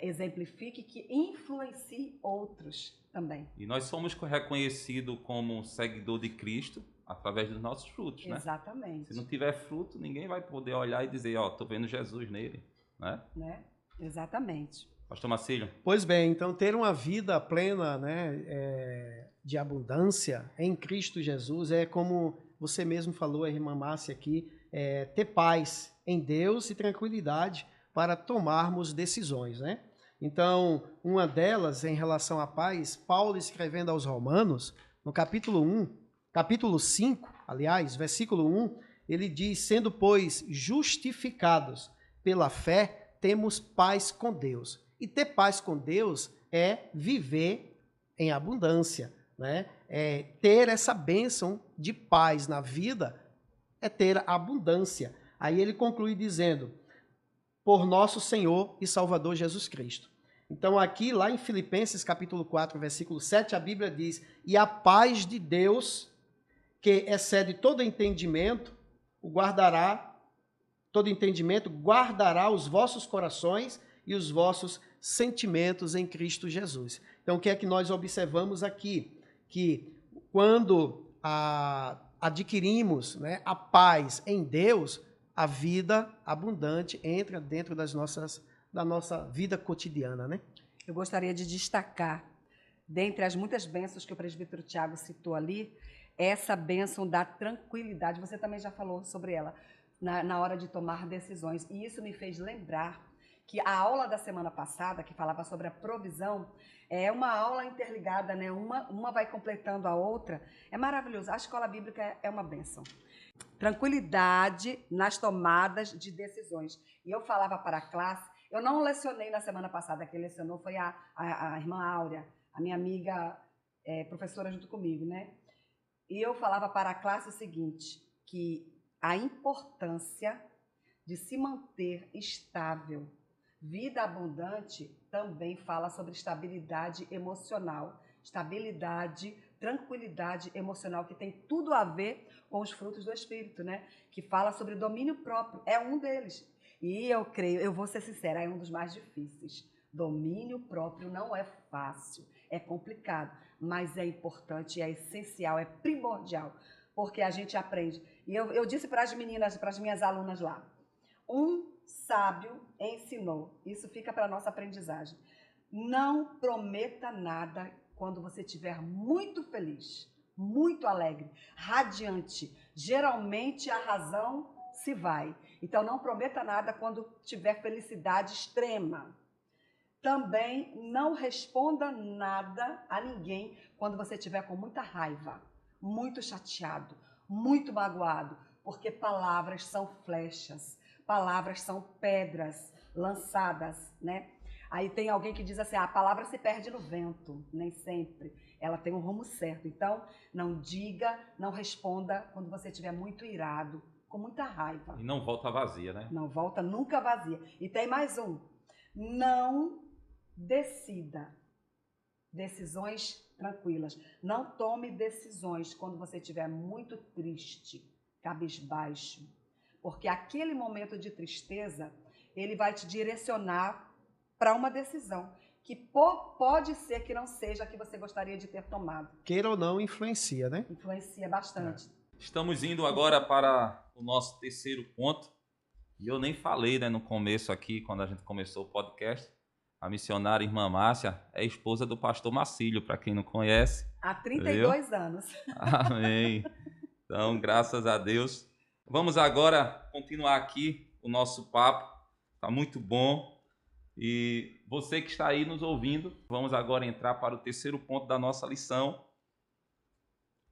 exemplifique, que influencie outros também. E nós somos reconhecidos como seguidor de Cristo através dos nossos frutos, né? Exatamente. Se não tiver fruto, ninguém vai poder olhar e dizer, ó, tô vendo Jesus nele, né? Exatamente. Pastor Marcílio. Pois bem, então ter uma vida plena, né, de abundância em Cristo Jesus é como você mesmo falou, a irmã Márcia aqui, ter paz em Deus e tranquilidade para tomarmos decisões, né? Então, uma delas, em relação à paz, Paulo escrevendo aos Romanos, no capítulo 5, aliás, versículo 1, ele diz, sendo, pois, justificados pela fé, temos paz com Deus. E ter paz com Deus é viver em abundância, né? Ter essa bênção de paz na vida é ter abundância. Aí ele conclui dizendo, por nosso Senhor e Salvador Jesus Cristo. Então aqui, lá em Filipenses capítulo 4, versículo 7, a Bíblia diz, e a paz de Deus, que excede todo entendimento, guardará os vossos corações e os vossos sentimentos em Cristo Jesus. Então, o que é que nós observamos aqui? Que quando adquirimos, né, a paz em Deus, a vida abundante entra dentro da nossa vida cotidiana, né? Eu gostaria de destacar, dentre as muitas bênçãos que o presbítero Tiago citou ali, essa bênção da tranquilidade. Você também já falou sobre ela, na hora de tomar decisões. E isso me fez lembrar que a aula da semana passada, que falava sobre a provisão, é uma aula interligada, né? Uma vai completando a outra. É maravilhoso. A escola bíblica é uma bênção. Tranquilidade nas tomadas de decisões. E eu falava para a classe, eu não lecionei na semana passada, quem lecionou foi a irmã Áurea, a minha amiga professora junto comigo, né? E eu falava para a classe o seguinte, que a importância de se manter estável. Vida abundante também fala sobre estabilidade emocional, tranquilidade emocional, que tem tudo a ver com os frutos do Espírito, né? Que fala sobre domínio próprio, é um deles. E eu creio, eu vou ser sincera, é um dos mais difíceis. Domínio próprio não é fácil, é complicado, mas é importante, é essencial, é primordial, porque a gente aprende. E eu disse para as meninas, para as minhas alunas lá, um sábio ensinou, isso fica para a nossa aprendizagem, não prometa nada quando você estiver muito feliz, muito alegre, radiante. Geralmente a razão se vai. Então não prometa nada quando tiver felicidade extrema. Também não responda nada a ninguém quando você estiver com muita raiva, muito chateado, muito magoado, porque palavras são flechas, palavras são pedras lançadas, né? Aí tem alguém que diz assim, a palavra se perde no vento, nem sempre. Ela tem um rumo certo. Então, não diga, não responda quando você estiver muito irado, com muita raiva. E não volta vazia, né? Não volta nunca vazia. E tem mais um. Não decida decisões tranquilas. Não tome decisões quando você estiver muito triste, cabisbaixo. Porque aquele momento de tristeza, ele vai te direcionar para uma decisão que pode ser que não seja a que você gostaria de ter tomado. Queira ou não, influencia, né? Influencia bastante. Estamos indo agora para o nosso terceiro ponto. E eu nem falei, né, no começo aqui, quando a gente começou o podcast. A missionária irmã Márcia é esposa do pastor Marcílio, para quem não conhece. Há 32 anos. Amém. Então, graças a Deus. Vamos agora continuar aqui o nosso papo. Está muito bom. E você que está aí nos ouvindo, vamos agora entrar para o terceiro ponto da nossa lição.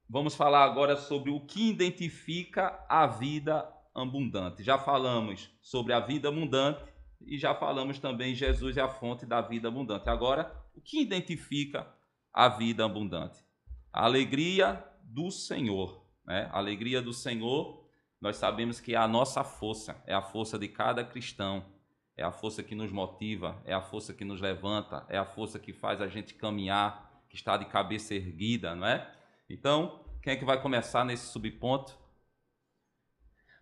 Vamos falar agora sobre o que identifica a vida abundante. Já falamos sobre a vida abundante e já falamos também Jesus é a fonte da vida abundante. Agora, o que identifica a vida abundante? A alegria do Senhor, né? A alegria do Senhor, nós sabemos que é a nossa força, é a força de cada cristão, é a força que nos motiva, é a força que nos levanta, é a força que faz a gente caminhar, que está de cabeça erguida, não é? Então, quem é que vai começar nesse subponto?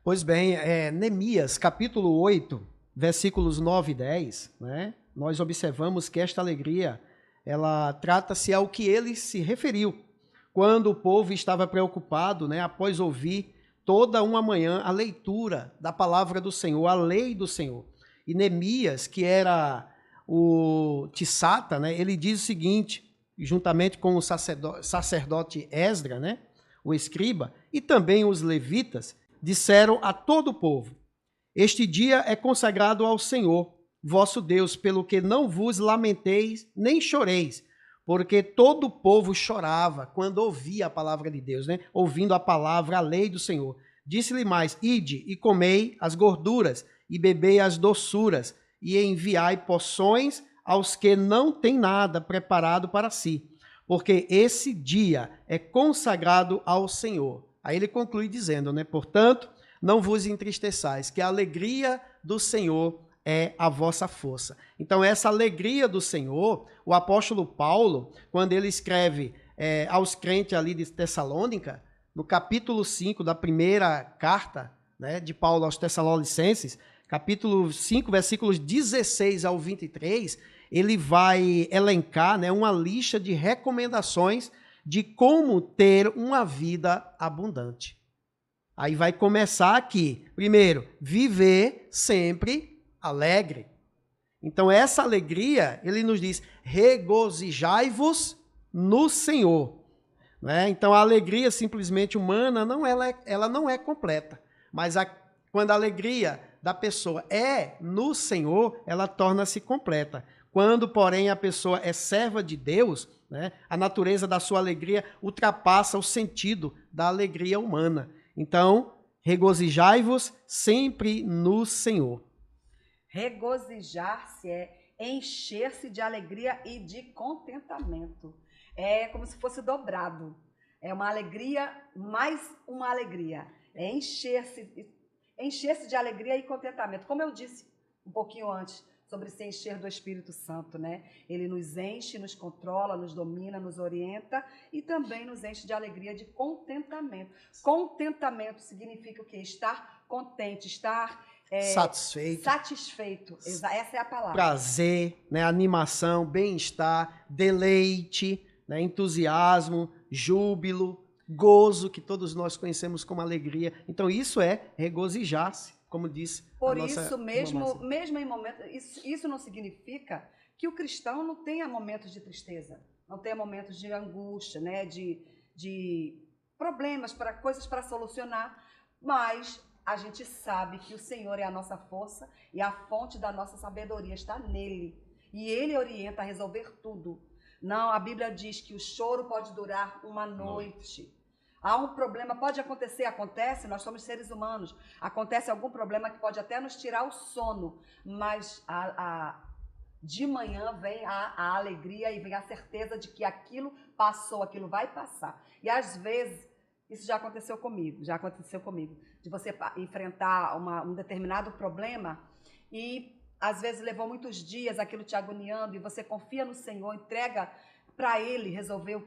Pois bem, Neemias, capítulo 8, versículos 9 e 10, né? Nós observamos que esta alegria, ela trata-se ao que ele se referiu, quando o povo estava preocupado, né, após ouvir toda uma manhã a leitura da palavra do Senhor, a lei do Senhor. E Neemias, que era o Tissata, né, ele diz o seguinte, juntamente com o sacerdote Esdra, né, o escriba, e também os levitas, disseram a todo o povo: este dia é consagrado ao Senhor, vosso Deus, pelo que não vos lamenteis nem choreis, porque todo o povo chorava quando ouvia a palavra de Deus, né? Ouvindo a palavra, a lei do Senhor. Disse-lhe mais: ide e comei as gorduras e bebei as doçuras e enviai porções aos que não têm nada preparado para si, porque esse dia é consagrado ao Senhor. Aí ele conclui dizendo, né? Portanto, não vos entristeçais, que a alegria do Senhor é a vossa força. Então, essa alegria do Senhor, o apóstolo Paulo, quando ele escreve aos crentes ali de Tessalônica, no capítulo 5 da primeira carta, né, de Paulo aos Tessalonicenses, capítulo 5, versículos 16 ao 23, ele vai elencar, né, uma lista de recomendações de como ter uma vida abundante. Aí vai começar aqui. Primeiro, viver sempre alegre. Então, essa alegria, ele nos diz, regozijai-vos no Senhor. Né? Então, a alegria simplesmente humana, ela não é completa. Mas quando a alegria da pessoa é no Senhor, ela torna-se completa. Quando, porém, a pessoa é serva de Deus, né, a natureza da sua alegria ultrapassa o sentido da alegria humana. Então, regozijai-vos sempre no Senhor. Regozijar-se é encher-se de alegria e de contentamento. É como se fosse dobrado. É uma alegria mais uma alegria. É encher-se de alegria e contentamento. Como eu disse um pouquinho antes, sobre se encher do Espírito Santo, né? Ele nos enche, nos controla, nos domina, nos orienta e também nos enche de alegria, de contentamento. Contentamento significa o quê? Estar contente, estar satisfeito. Essa é a palavra. Prazer, né? Animação, bem-estar, deleite, né? Entusiasmo, júbilo, gozo, que todos nós conhecemos como alegria. Então, isso é regozijar-se, como disse Por isso mesmo em momentos, isso não significa que o cristão não tenha momentos de tristeza, não tenha momentos de angústia, né? de problemas, coisas para solucionar, mas a gente sabe que o Senhor é a nossa força e a fonte da nossa sabedoria está nele. E ele orienta a resolver tudo. Não, a Bíblia diz que o choro pode durar uma noite. Há um problema, pode acontecer, acontece, nós somos seres humanos. Acontece algum problema que pode até nos tirar o sono, mas de manhã vem a alegria e vem a certeza de que aquilo passou, aquilo vai passar. E às vezes, isso já aconteceu comigo, de você enfrentar um determinado problema e às vezes levou muitos dias aquilo te agoniando e você confia no Senhor, entrega para Ele resolver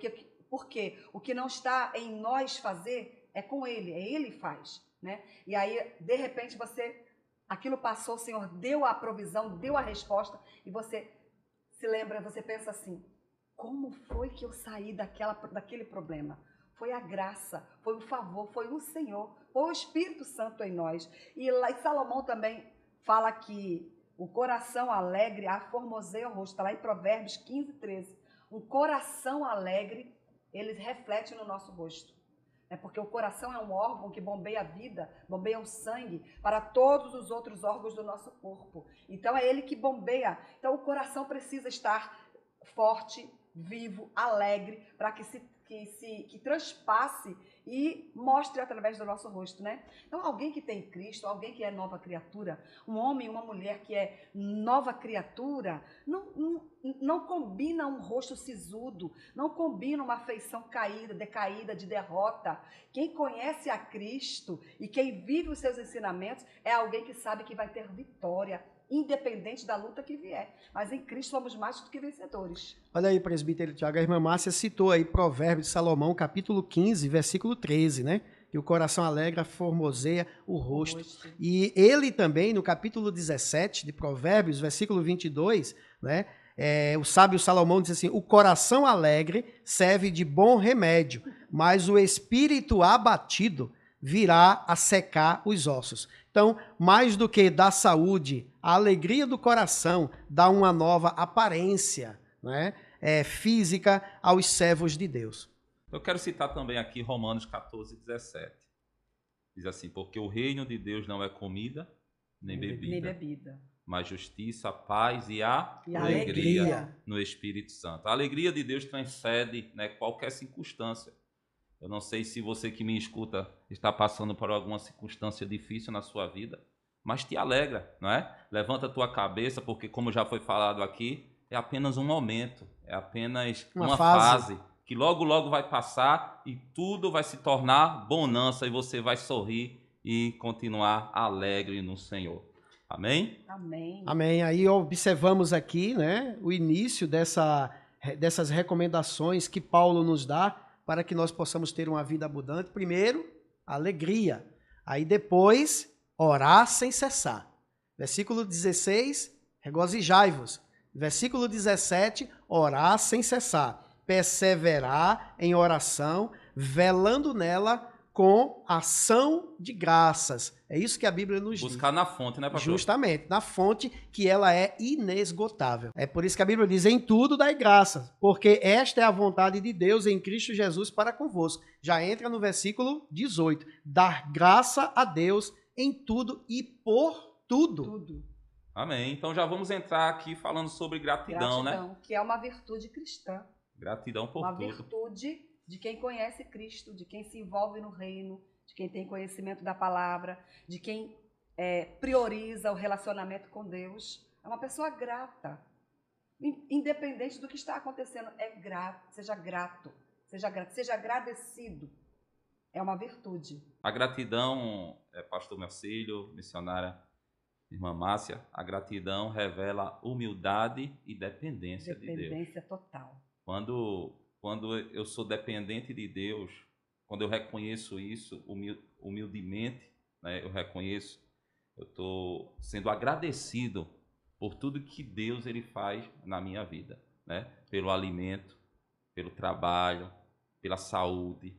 porque o que não está em nós fazer é com Ele, Ele faz, né? E aí, de repente, aquilo passou, o Senhor deu a provisão, deu a resposta, e você se lembra, você pensa assim, como foi que eu saí daquele problema? Foi a graça, foi o favor, foi o Senhor, foi o Espírito Santo em nós. E Salomão também fala que o coração alegre aformoseia o rosto, está lá em Provérbios 15, 13. Um coração alegre, ele reflete no nosso rosto. É porque o coração é um órgão que bombeia a vida, bombeia o sangue para todos os outros órgãos do nosso corpo. Então é ele que bombeia. Então o coração precisa estar forte, vivo, alegre, para que transpasse e mostre através do nosso rosto, né? Então, alguém que tem Cristo, alguém que é nova criatura, um homem, uma mulher que é nova criatura, não combina um rosto sisudo, não combina uma feição caída, decaída, de derrota. Quem conhece a Cristo e quem vive os seus ensinamentos é alguém que sabe que vai ter vitória, independente da luta que vier. Mas em Cristo somos mais do que vencedores. Olha aí, presbítero Tiago, a irmã Márcia citou aí Provérbios de Salomão, capítulo 15, versículo 13, né? Que o coração alegra, formoseia o rosto. E ele também, no capítulo 17 de Provérbios, versículo 22, né? O sábio Salomão diz assim: o coração alegre serve de bom remédio, mas o espírito abatido virá a secar os ossos. Então, mais do que dar saúde, a alegria do coração dá uma nova aparência, né, física aos servos de Deus. Eu quero citar também aqui Romanos 14, 17. Diz assim: porque o reino de Deus não é comida nem bebida, mas justiça, paz e alegria no Espírito Santo. A alegria de Deus transcende, né, qualquer circunstância. Eu não sei se você que me escuta está passando por alguma circunstância difícil na sua vida, mas te alegra, não é? Levanta a tua cabeça, porque como já foi falado aqui, é apenas um momento, é apenas uma fase que logo, logo vai passar e tudo vai se tornar bonança e você vai sorrir e continuar alegre no Senhor. Amém? Amém. Amém. Aí observamos aqui, né, o início dessas recomendações que Paulo nos dá para que nós possamos ter uma vida abundante. Primeiro, alegria. Aí depois, orar sem cessar. Versículo 16, regozijai-vos. Versículo 17, orar sem cessar. Perseverar em oração, velando nela com ação de graças. É isso que a Bíblia nos diz. Buscar na fonte, né, pastor? Justamente, na fonte que ela é inesgotável. É por isso que a Bíblia diz: em tudo dai graças, porque esta é a vontade de Deus em Cristo Jesus para convosco. Já entra no versículo 18. Dar graça a Deus em tudo e por tudo. Amém. Então já vamos entrar aqui falando sobre gratidão, né? Que é uma virtude cristã. Gratidão por tudo. Uma virtude de quem conhece Cristo, de quem se envolve no reino, de quem tem conhecimento da palavra, de quem prioriza o relacionamento com Deus. É uma pessoa grata. Independente do que está acontecendo, seja grato, seja agradecido. É uma virtude. A gratidão, pastor Marcílio, missionária irmã Márcia, a gratidão revela humildade e dependência de Deus. Dependência total. Quando eu sou dependente de Deus, quando eu reconheço isso humildemente, né, eu estou sendo agradecido por tudo que Deus ele faz na minha vida, né? Pelo alimento, pelo trabalho, pela saúde,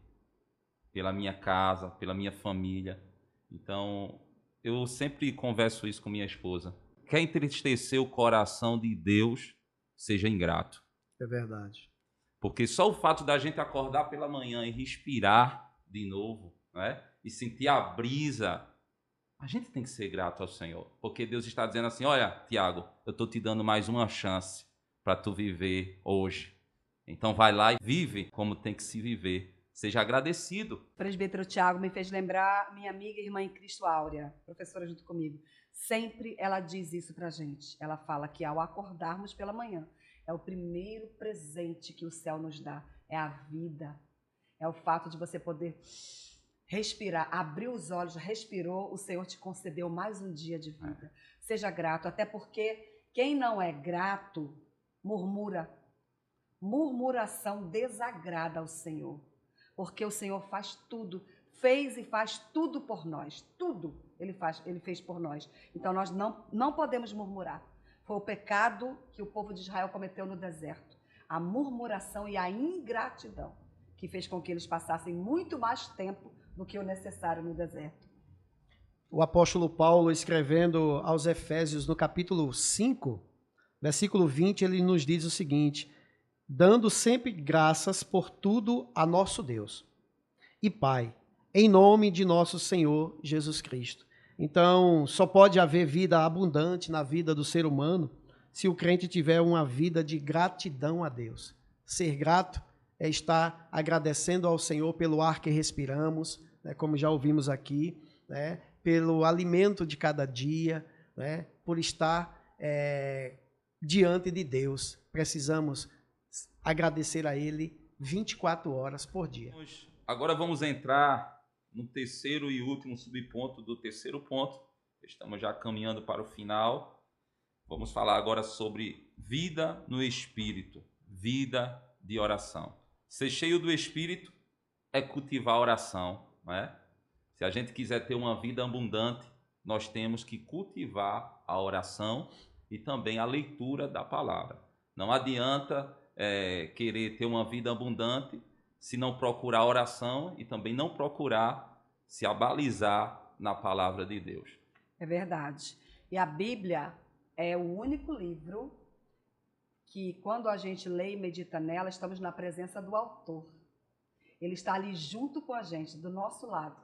pela minha casa, pela minha família. Então, eu sempre converso isso com minha esposa. Quer entristecer o coração de Deus, seja ingrato. É verdade. Porque só o fato da gente acordar pela manhã e respirar de novo, né? E sentir a brisa, a gente tem que ser grato ao Senhor. Porque Deus está dizendo assim: olha, Tiago, eu estou te dando mais uma chance para tu viver hoje. Então vai lá e vive como tem que se viver. Seja agradecido. O presbítero Tiago me fez lembrar minha amiga e irmã em Cristo Áurea, professora junto comigo. Sempre ela diz isso pra gente. Ela fala que ao acordarmos pela manhã, é o primeiro presente que o céu nos dá. É a vida. É o fato de você poder respirar, abrir os olhos, respirou, o Senhor te concedeu mais um dia de vida. Seja grato, até porque quem não é grato murmura. Murmuração desagrada ao Senhor. Porque o Senhor faz tudo, fez e faz tudo por nós. Tudo Ele fez por nós. Então nós não podemos murmurar. Foi o pecado que o povo de Israel cometeu no deserto. A murmuração e a ingratidão que fez com que eles passassem muito mais tempo do que o necessário no deserto. O apóstolo Paulo, escrevendo aos Efésios no capítulo 5, versículo 20, ele nos diz o seguinte: dando sempre graças por tudo a nosso Deus, e Pai, em nome de nosso Senhor Jesus Cristo. Então, só pode haver vida abundante na vida do ser humano se o crente tiver uma vida de gratidão a Deus. Ser grato é estar agradecendo ao Senhor pelo ar que respiramos, né, como já ouvimos aqui, né, pelo alimento de cada dia, né, por estar diante de Deus. Precisamos agradecer a Ele 24 horas por dia. Agora vamos entrar no terceiro e último subponto do terceiro ponto. Estamos já caminhando para o final. Vamos falar agora sobre vida no Espírito, vida de oração. Ser cheio do Espírito é cultivar a oração, não é? Se a gente quiser ter uma vida abundante, nós temos que cultivar a oração e também a leitura da palavra. Não adianta querer ter uma vida abundante se não procurar a oração e também não procurar se abalizar na palavra de Deus. É verdade. E a Bíblia é o único livro que, quando a gente lê e medita nela, estamos na presença do autor. Ele está ali junto com a gente, do nosso lado.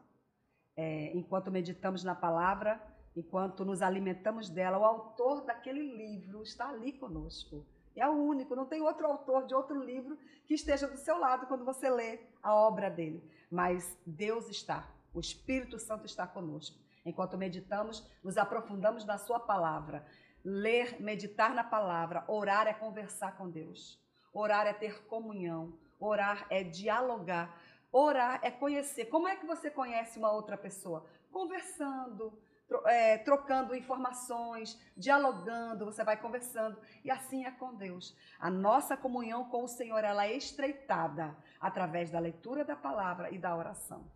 Enquanto meditamos na palavra, enquanto nos alimentamos dela, o autor daquele livro está ali conosco. É o único, não tem outro autor de outro livro que esteja do seu lado quando você lê a obra dele. Mas Deus está, o Espírito Santo está conosco. Enquanto meditamos, nos aprofundamos na sua palavra. Ler, meditar na palavra, orar é conversar com Deus. Orar é ter comunhão, orar é dialogar, orar é conhecer. Como é que você conhece uma outra pessoa? Conversando, trocando informações, dialogando, você vai conversando, e assim é com Deus. A nossa comunhão com o Senhor, ela é estreitada através da leitura da palavra e da oração.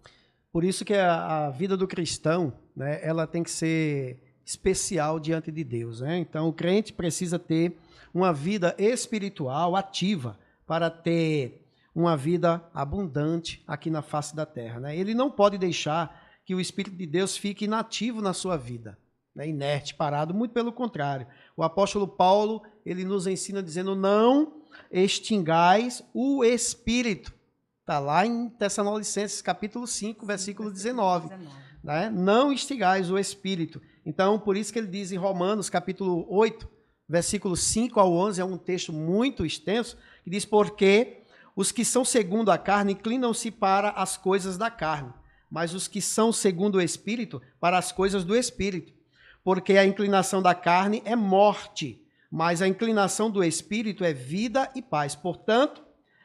Por isso que a vida do cristão, né, ela tem que ser especial diante de Deus, né? Então, o crente precisa ter uma vida espiritual ativa para ter uma vida abundante aqui na face da terra, né? Ele não pode deixar que o Espírito de Deus fique inativo na sua vida, né, inerte, parado, muito pelo contrário. O apóstolo Paulo, ele nos ensina dizendo, não extingais o Espírito. Está lá em Tessalonicenses, capítulo 5, versículo 19. Né? Não extingais o Espírito. Então, por isso que ele diz em Romanos, capítulo 8, versículo 5 ao 11, é um texto muito extenso, que diz, porque os que são segundo a carne inclinam-se para as coisas da carne, mas os que são segundo o Espírito, para as coisas do Espírito. Porque a inclinação da carne é morte, mas a inclinação do Espírito é vida e paz. Portanto,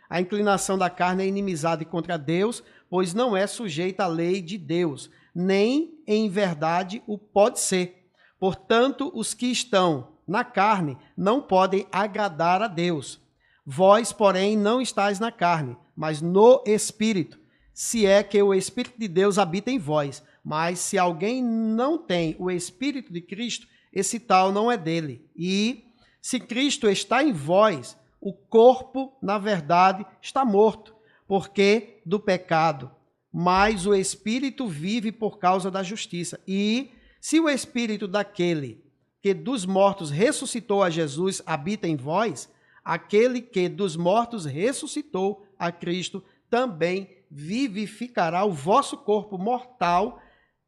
a inclinação da carne é inimizade contra Deus, pois não é sujeita à lei de Deus, nem em verdade o pode ser. Portanto, os que estão na carne não podem agradar a Deus. Vós, porém, não estáis na carne, mas no Espírito, se é que o Espírito de Deus habita em vós. Mas se alguém não tem o Espírito de Cristo, esse tal não é dele. E se Cristo está em vós, o corpo, na verdade, está morto, porque do pecado, mas o Espírito vive por causa da justiça. E se o Espírito daquele que dos mortos ressuscitou a Jesus habita em vós, aquele que dos mortos ressuscitou a Cristo também vivificará o vosso corpo mortal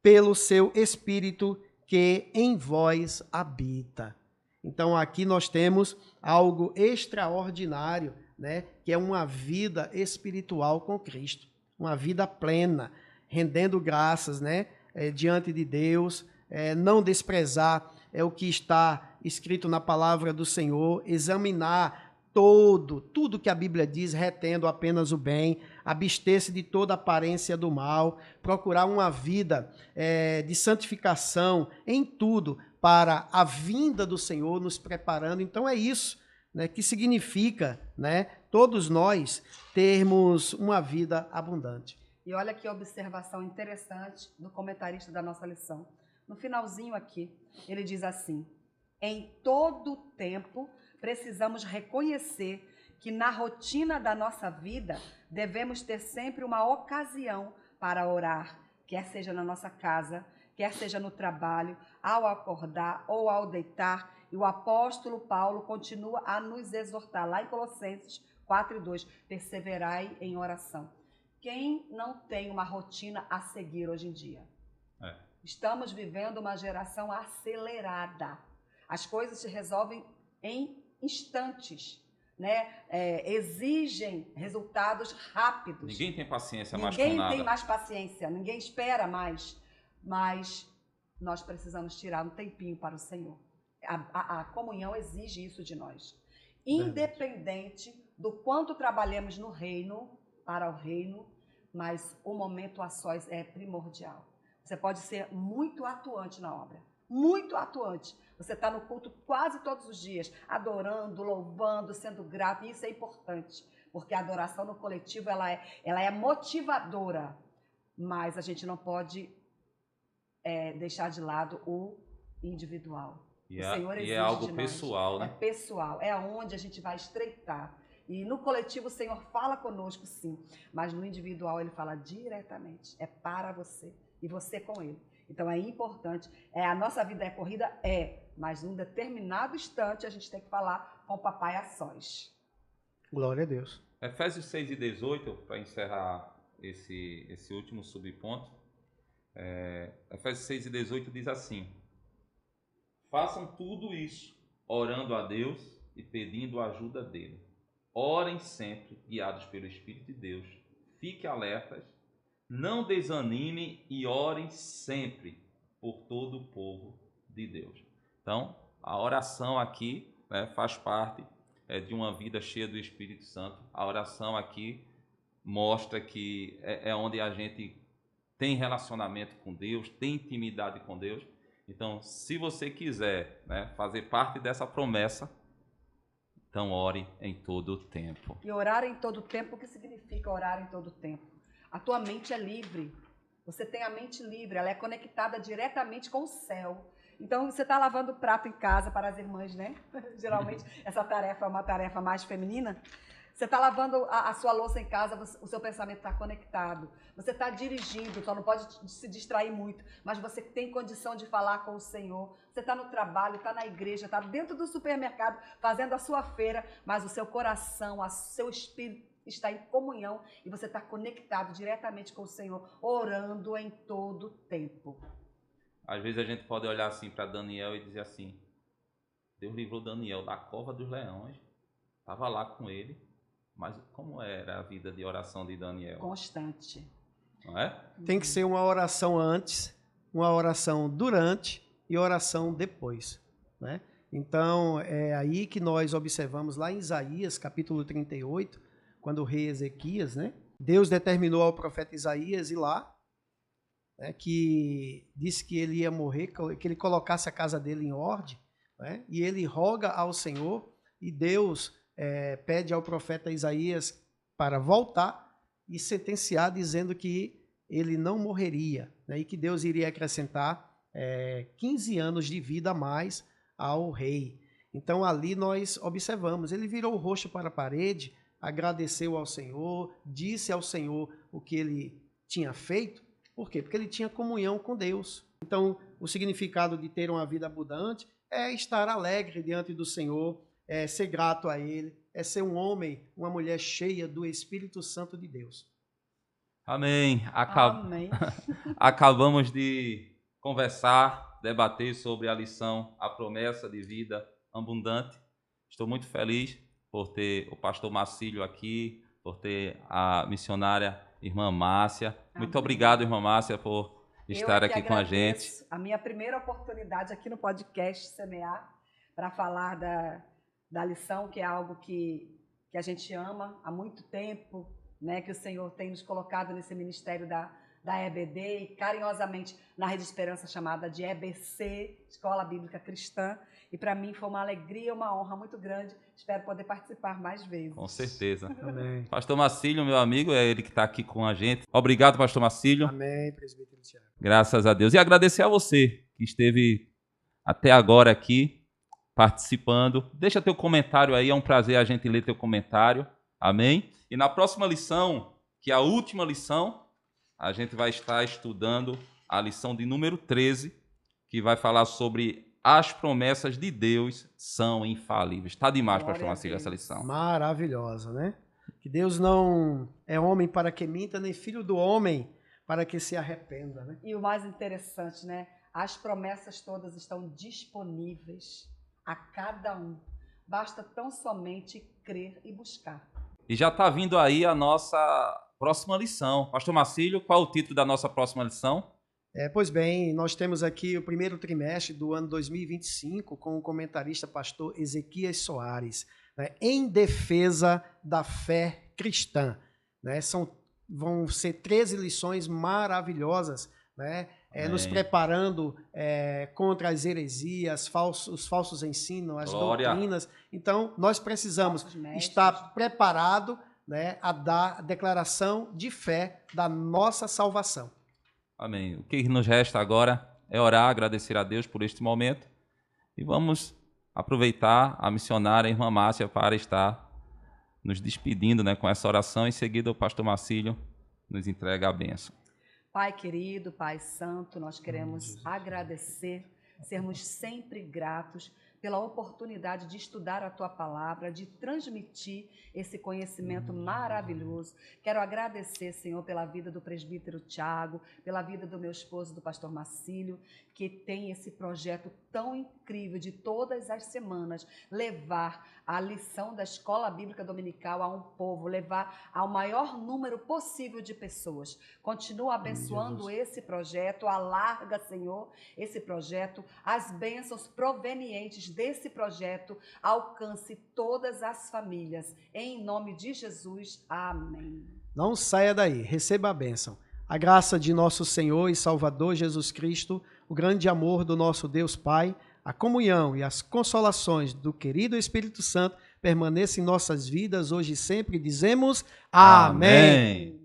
pelo seu Espírito que em vós habita. Então aqui nós temos algo extraordinário, né, que é uma vida espiritual com Cristo, uma vida plena, rendendo graças, né, diante de Deus, não desprezar o que está escrito na palavra do Senhor, examinar tudo que a Bíblia diz, retendo apenas o bem, abster-se de toda aparência do mal, procurar uma vida de santificação em tudo, para a vinda do Senhor, nos preparando. Então é isso, né, que significa, né, todos nós termos uma vida abundante. E olha que observação interessante do comentarista da nossa lição. No finalzinho aqui, ele diz assim, em todo tempo precisamos reconhecer que na rotina da nossa vida devemos ter sempre uma ocasião para orar, quer seja na nossa casa, quer seja no trabalho, ao acordar ou ao deitar. E o apóstolo Paulo continua a nos exortar, lá em Colossenses 4:2, perseverai em oração. Quem não tem uma rotina a seguir hoje em dia? É. Estamos vivendo uma geração acelerada. As coisas se resolvem em instantes, né? Exigem resultados rápidos. Ninguém tem paciência mais com Ninguém nada. tem mais paciência, ninguém espera mais. Mas nós precisamos tirar um tempinho para o Senhor. A comunhão exige isso de nós. Independente do quanto trabalhemos no reino, para o reino, mas o momento a sós é primordial. Você pode ser muito atuante na obra, muito atuante. Você está no culto quase todos os dias, adorando, louvando, sendo grato, e isso é importante, porque a adoração no coletivo ela é motivadora, mas a gente não pode deixar de lado o individual. E O Senhor exige é algo de nós. pessoal, né? É pessoal, é onde a gente vai estreitar. E no coletivo o Senhor fala conosco, sim, mas no individual ele fala diretamente. É para você e você com ele. Então é importante. A nossa vida é corrida? Mas num determinado instante a gente tem que falar com o papai a sós. Glória a Deus. Efésios 6:18, para encerrar esse último subponto. Efésios 6:18 diz assim: façam tudo isso, orando a Deus e pedindo a ajuda dele. Orem sempre, guiados pelo Espírito de Deus. Fiquem alertas, não desanimem e orem sempre por todo o povo de Deus. Então, a oração aqui, né, faz parte de uma vida cheia do Espírito Santo. A oração aqui mostra que é onde a gente tem relacionamento com Deus, tem intimidade com Deus. Então, se você quiser, né, fazer parte dessa promessa, então ore em todo o tempo. E orar em todo o tempo, o que significa orar em todo o tempo? A tua mente é livre. Você tem a mente livre, ela é conectada diretamente com o céu. Então, você está lavando o prato em casa para as irmãs, né? Geralmente, essa tarefa é uma tarefa mais feminina. Você está lavando a sua louça em casa, o seu pensamento está conectado. Você está dirigindo, só não pode se distrair muito, mas você tem condição de falar com o Senhor. Você está no trabalho, está na igreja, está dentro do supermercado, fazendo a sua feira, mas o seu coração, o seu espírito está em comunhão e você está conectado diretamente com o Senhor, orando em todo o tempo. Às vezes a gente pode olhar assim para Daniel e dizer assim: Deus livrou Daniel da cova dos leões, estava lá com ele, mas como era a vida de oração de Daniel? Constante. Não é? Tem que ser uma oração antes, uma oração durante e oração depois, né? Então, é aí que nós observamos lá em Isaías, capítulo 38, quando o rei Ezequias, né? Deus determinou ao profeta Isaías ir lá, né, que disse que ele ia morrer, que ele colocasse a casa dele em ordem, né? E ele roga ao Senhor e Deus pede ao profeta Isaías para voltar e sentenciar, dizendo que ele não morreria, né, e que Deus iria acrescentar 15 anos de vida a mais ao rei. Então ali nós observamos, ele virou o rosto para a parede, agradeceu ao Senhor, disse ao Senhor o que ele tinha feito. Por quê? Porque ele tinha comunhão com Deus. Então o significado de ter uma vida abundante é estar alegre diante do Senhor, é ser grato a Ele, é ser um homem, uma mulher cheia do Espírito Santo de Deus. Amém. Amém. Acabamos de conversar, debater sobre a lição, a promessa de vida abundante. Estou muito feliz por ter o pastor Marcílio aqui, por ter a missionária irmã Márcia. Amém. Muito obrigado, irmã Márcia, por estar aqui com a gente. A minha primeira oportunidade aqui no podcast Semear para falar da lição, que é algo que a gente ama há muito tempo, né, que o Senhor tem nos colocado nesse ministério da EBD e carinhosamente na Rede Esperança chamada de EBC, Escola Bíblica Cristã. E para mim foi uma alegria, uma honra muito grande. Espero poder participar mais vezes. Com certeza. Amém. Pastor Marcílio, meu amigo, é ele que está aqui com a gente. Obrigado, pastor Marcílio. Amém, presbítero Tiago. Graças a Deus. E agradecer a você que esteve até agora aqui participando. Deixa teu comentário aí, é um prazer a gente ler teu comentário. Amém? E na próxima lição, que é a última lição, a gente vai estar estudando a lição de número 13, que vai falar sobre as promessas de Deus são infalíveis. Está demais, Glória pastor a Marcílio, Deus. essa lição. Maravilhosa, né? Que Deus não é homem para que minta, nem filho do homem para que se arrependa, né? E o mais interessante, né? As promessas todas estão disponíveis a cada um. Basta tão somente crer e buscar. E já está vindo aí a nossa próxima lição. Pastor Marcílio, qual é o título da nossa próxima lição? Pois bem, nós temos aqui o primeiro trimestre do ano 2025 com o comentarista pastor Ezequias Soares, né, em defesa da fé cristã. Né? Vão ser 13 lições maravilhosas, né, nos preparando contra as heresias, os falsos ensinos, as doutrinas. Então, nós precisamos estar preparados, né, a dar a declaração de fé da nossa salvação. Amém. O que nos resta agora é orar, agradecer a Deus por este momento e vamos aproveitar a missionária a irmã Márcia para estar nos despedindo, né, com essa oração. Em seguida, o pastor Marcílio nos entrega a bênção. Pai querido, Pai santo, nós queremos agradecer, sermos sempre gratos pela oportunidade de estudar a Tua palavra, de transmitir esse conhecimento maravilhoso. Quero agradecer, Senhor, pela vida do presbítero Tiago, pela vida do meu esposo, do pastor Marcílio, que tem esse projeto tão incrível de todas as semanas levar a lição da Escola Bíblica Dominical a um povo, levar ao maior número possível de pessoas. Continua abençoando esse projeto, alarga, Senhor, esse projeto, as bênçãos provenientes desse projeto alcance todas as famílias. Em nome de Jesus, amém. Não saia daí, receba a bênção. A graça de nosso Senhor e Salvador Jesus Cristo, o grande amor do nosso Deus Pai, a comunhão e as consolações do querido Espírito Santo permaneçam em nossas vidas hoje e sempre. Dizemos amém.